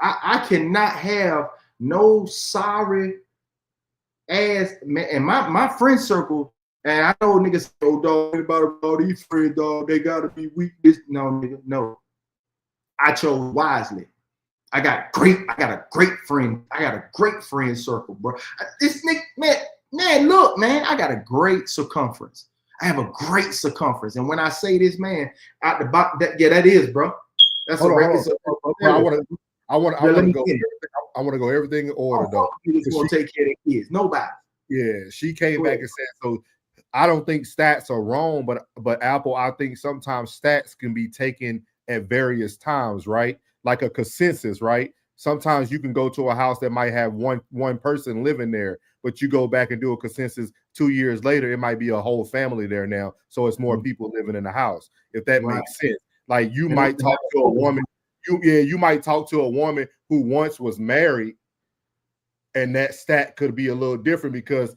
S2: I cannot have no sorry ass man. And my friend circle. And I know niggas say, oh, dog, about all these friends, dog, they gotta be weak. No, nigga, no. I chose wisely. I got a great friend. I got a great friend circle, bro. This nigga, man, look, man, I got a great circumference. I have a great circumference. And when I say this, man, out the box, that is, bro. That's a record.
S1: I want to go everything in order, though.
S2: Who's gonna take care of the kids? Nobody.
S1: Yeah, she came back and said, so I don't think stats are wrong, but Apple, I think sometimes stats can be taken at various times, right? Like a consensus, right? Sometimes you can go to a house that might have one person living there, but you go back and do a consensus 2 years later, it might be a whole family there now. So it's more people living in the house, if that makes sense. Like you might talk to a woman, you might talk to a woman who once was married, and that stat could be a little different because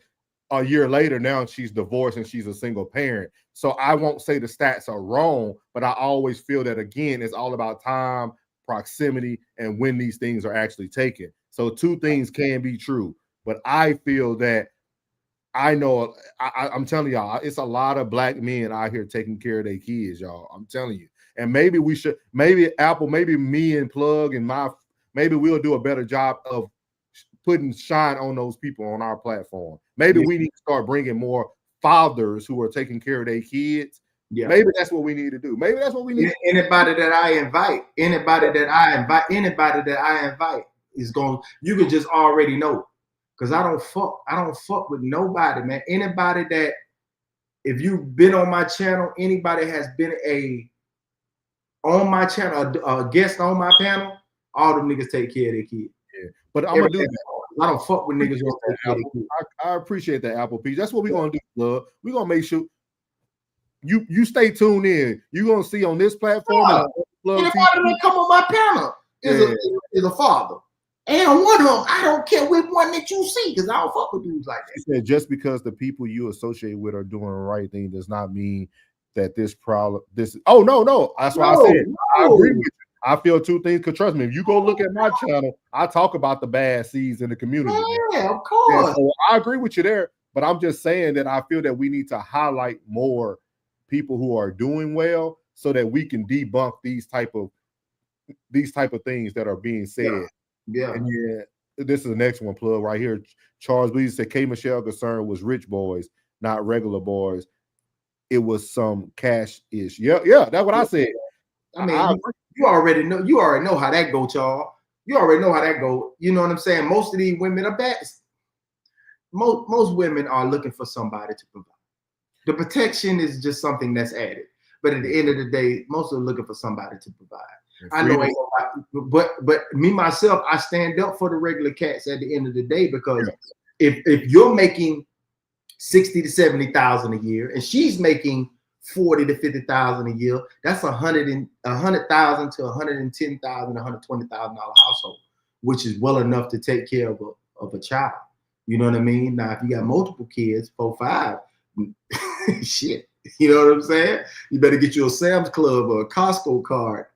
S1: a year later now she's divorced and she's a single parent. So I won't say the stats are wrong, but I always feel that again, it's all about time, proximity and when these things are actually taken. So two things can be true, but I feel that I'm telling y'all, it's a lot of black men out here taking care of their kids, y'all. I'm telling you. And maybe we should, maybe Apple, maybe me and Plug and maybe we'll do a better job of putting shine on those people on our platform. Maybe we need to start bringing more fathers who are taking care of their kids. Yeah. Maybe that's what we need to do. Maybe that's what we need.
S2: Anybody that I invite is going, you can just already know. Because I don't fuck with nobody, man. Anybody that, if you've been on my channel, anybody has been on my channel, a guest on my panel, all them niggas take care of their kids. Yeah.
S1: But I'm gonna do that.
S2: I don't fuck with niggas who don't take care of their kids.
S1: I appreciate that, Apple P. That's what we're gonna do, love. We're gonna make sure you stay tuned in. You're gonna see on this platform.
S2: Anybody that come on my panel is a father. And one of them, I don't care which one that you see, because I don't fuck with dudes like that.
S1: He said, just because the people you associate with are doing the right thing does not mean that this problem, no. That's why I said, I agree with you. I feel two things, because trust me, if you go look at my channel, I talk about the bad seeds in the community.
S2: Yeah, of course.
S1: So I agree with you there, but I'm just saying that I feel that we need to highlight more people who are doing well so that we can debunk these type of things that are being said.
S2: Yeah.
S1: And this is the next one, Plug, right here. Charles Bleed said K. Michelle concern was rich boys, not regular boys. It was some cash-ish. Yeah, that's what I said.
S2: I mean, you already know how that go, Charles. You already know how that go. You know what I'm saying? Most of these women are bad. Most women are looking for somebody to provide. The protection is just something that's added. But at the end of the day, most of them looking for somebody to provide. I know, but me myself, I stand up for the regular cats at the end of the day, because if you're making 60 to 70,000 a year and she's making 40 to 50,000 a year, that's $100,000 to $110,000, $120,000 household, which is well enough to take care of a child. You know what I mean? Now, if you got multiple kids, 4, 5, shit, you know what I'm saying? You better get you a Sam's Club or a Costco card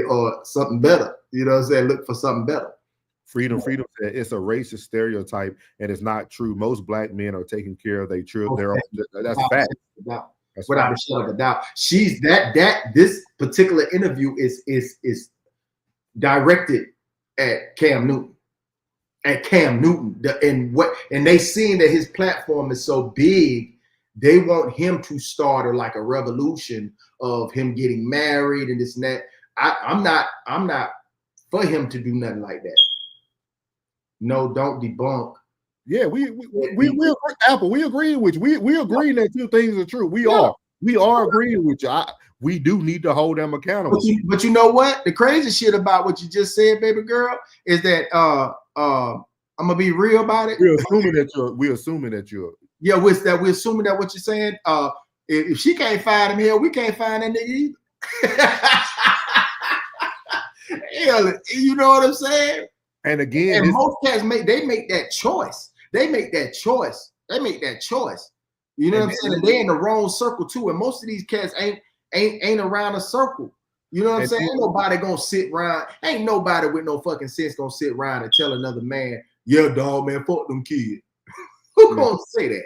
S2: or something better. You know what I'm saying? Look for something better.
S1: Freedom said it's a racist stereotype, and it's not true. Most black men are taking care of their children. That's fact.
S2: Without a shadow of a doubt. This particular interview is directed at Cam Newton. And they seeing that his platform is so big, they want him to start a revolution of him getting married and this and that. I'm not for him to do nothing like that. No, don't debunk.
S1: Yeah, we agree, Apple. We agree with you. We agree that two things are true. We are agreeing with you. We do need to hold them accountable.
S2: But you know what? The crazy shit about what you just said, baby girl, is that I'm gonna be real about it.
S1: We're assuming that you're.
S2: Yeah, we're assuming that what you're saying. If she can't find him here, we can't find that nigga either. Hell, you know what I'm saying?
S1: And again,
S2: most cats make that choice. They make that choice. You know what I'm saying? And they're in the wrong circle too. And most of these cats ain't around a circle. You know what I'm saying? Ain't nobody gonna sit around. Ain't nobody with no fucking sense gonna sit around and tell another man, yeah, dog, man, fuck them kids. Who gonna say that?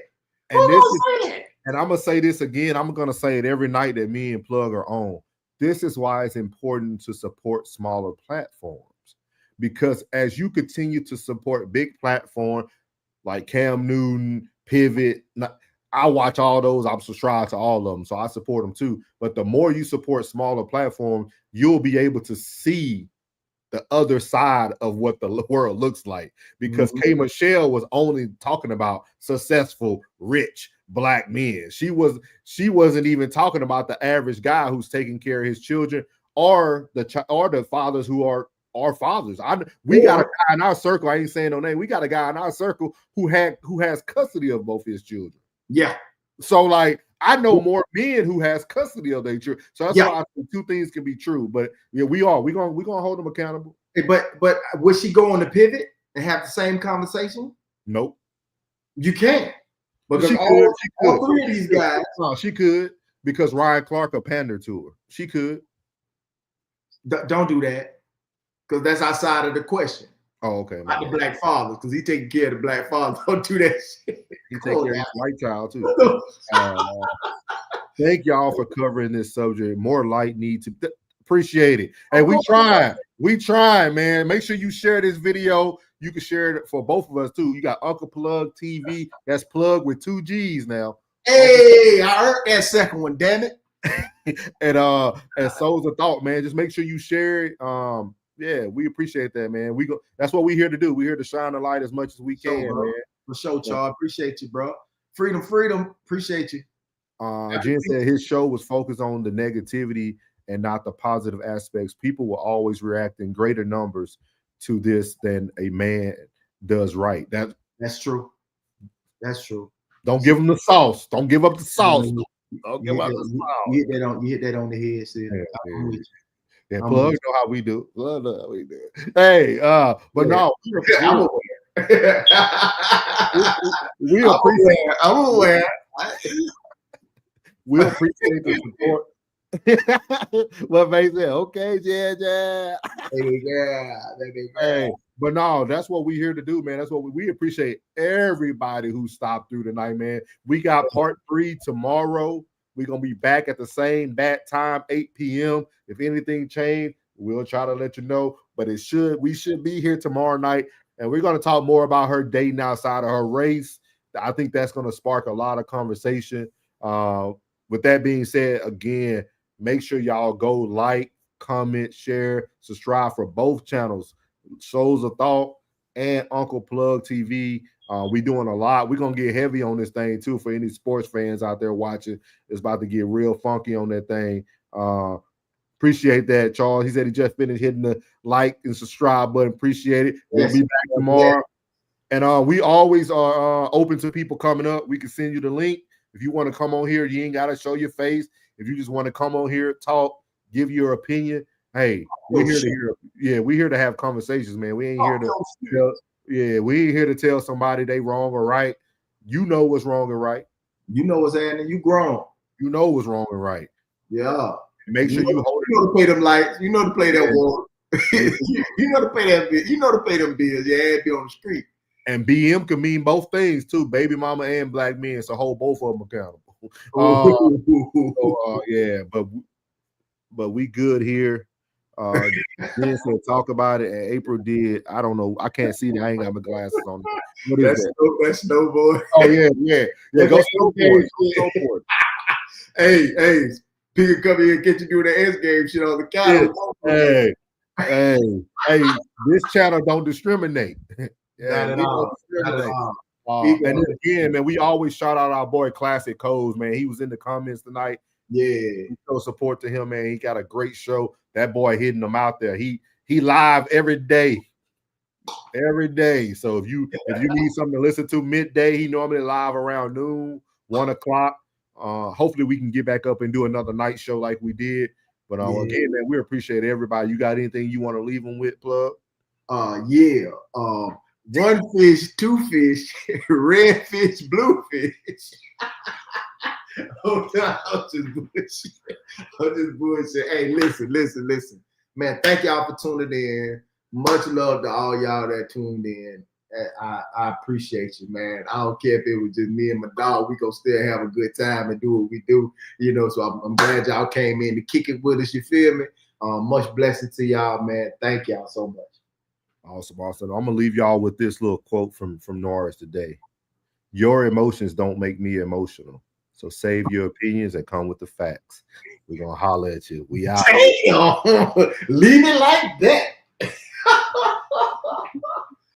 S1: And I'm gonna say this again. I'm gonna say it every night that me and Plug are on. This is why it's important to support smaller platforms, because as you continue to support big platforms like Cam Newton, Pivot, I watch all those. I'm subscribed to all of them, so I support them too. But the more you support smaller platforms, you'll be able to see the other side of what the world looks like. Because K. Michelle was only talking about successful, rich black men. She wasn't even talking about the average guy who's taking care of his children, or the fathers who are fathers. We got a guy in our circle. I ain't saying no name. We got a guy in our circle who has custody of both his children.
S2: Yeah.
S1: So I know more men who has custody of their children. So that's why I think two things can be true. But yeah, we're gonna hold them accountable.
S2: But would she go on the Pivot and have the same conversation?
S1: Nope.
S2: You can't. Because
S1: she
S2: all three of these guys.
S1: No, she could, because Ryan Clark will pander to her. She could.
S2: Don't do that. because that's outside of the question.
S1: Oh, okay.
S2: Not the black fathers, because he taking care of the black fathers. Don't do that shit.
S1: He take care of his white child too. Thank y'all for covering this subject. More light need to appreciate it. Hey, we trying, man. Make sure you share this video. You can share it for both of us too. You got Uncle Plug TV. That's Plug with 2 G's now.
S2: Hey, I heard that second one, damn it.
S1: and Souls of Thought, man. Just make sure you share it. Yeah, we appreciate that, man. That's what we're here to do. We're here to shine the light as much as we can, man.
S2: For sure, Charles. Appreciate you, bro. Freedom. Appreciate you.
S1: Jen said his show was focused on the negativity and not the positive aspects. People will always react in greater numbers to this than a man does right.
S2: That's true. That's true.
S1: Don't give them the sauce. Don't give up the sauce. Don't give up the sauce.
S2: You hit that on the head, sis.
S1: Yeah, Plug know how we do. Plug know how we do. Hey, but no, we appreciate.
S2: I'm aware.
S1: We appreciate the support. What May said, okay, yeah. Hey, but no, that's what we're here to do, man. That's what we appreciate everybody who stopped through tonight, man. We got part 3 tomorrow. We're gonna be back at the same bat time, 8 p.m. If anything changed, we'll try to let you know. But we should be here tomorrow night, and we're gonna talk more about her dating outside of her race. I think that's gonna spark a lot of conversation. With that being said, again, make sure y'all go like, comment, share, subscribe for both channels, Souls of Thought and Uncle Plug TV. We doing a lot. We're gonna get heavy on this thing too for any sports fans out there watching. It's about to get real funky on that thing. Appreciate that, Charles. He said he just finished hitting the like and subscribe button. Appreciate it. We'll be back tomorrow. And we always are open to people coming up. We can send you the link. If you want to come on here, you ain't got to show your face. If you just want to come on here, talk, give your opinion. Hey, we're here to hear. Yeah, we're here to have conversations, man. We ain't here to tell. Yeah, we ain't here to tell somebody they wrong or right. You know what's wrong and right.
S2: You know what's happening. You grown.
S1: You know what's wrong and right.
S2: Yeah.
S1: Make sure you hold it.
S2: You know to pay them lights. You know to pay that water. You know to pay that bill. You know to pay them bills. Your ass be on the street.
S1: And BM can mean both things too, baby mama and black men. So hold both of them accountable. Yeah, but we good here. Jen said talk about it, and April did. I don't know. I can't see that. I ain't got my glasses on. What is that?
S2: That's snowboard.
S1: Oh yeah. Go snowboard.
S2: Hey, people come here and get you doing the S game shit on the couch.
S1: Hey, this channel don't discriminate.
S2: Not at all.
S1: And again, man, we always shout out our boy Classic Codes, man. He was in the comments tonight.
S2: Yeah,
S1: we show support to him, man. He got a great show. That boy hitting them out there. He live every day. So if you need something to listen to midday, he normally live around noon, 1 o'clock. Hopefully we can get back up and do another night show like we did. But again, man, we appreciate everybody. You got anything you want to leave them with, Plug?
S2: Yeah. 1 fish, 2 fish, red fish, blue fish. I'm just bullshit. Hey, listen. Man, thank y'all for tuning in. Much love to all y'all that tuned in. I appreciate you, man. I don't care if it was just me and my dog. We gonna still have a good time and do what we do, So I'm glad y'all came in to kick it with us. You feel me? Much blessing to y'all, man. Thank y'all so much.
S1: Awesome. I'm gonna leave y'all with this little quote from Norris today. Your emotions don't make me emotional. So save your opinions and come with the facts. We're gonna holler at you. We out.
S2: Damn. Leave it like that.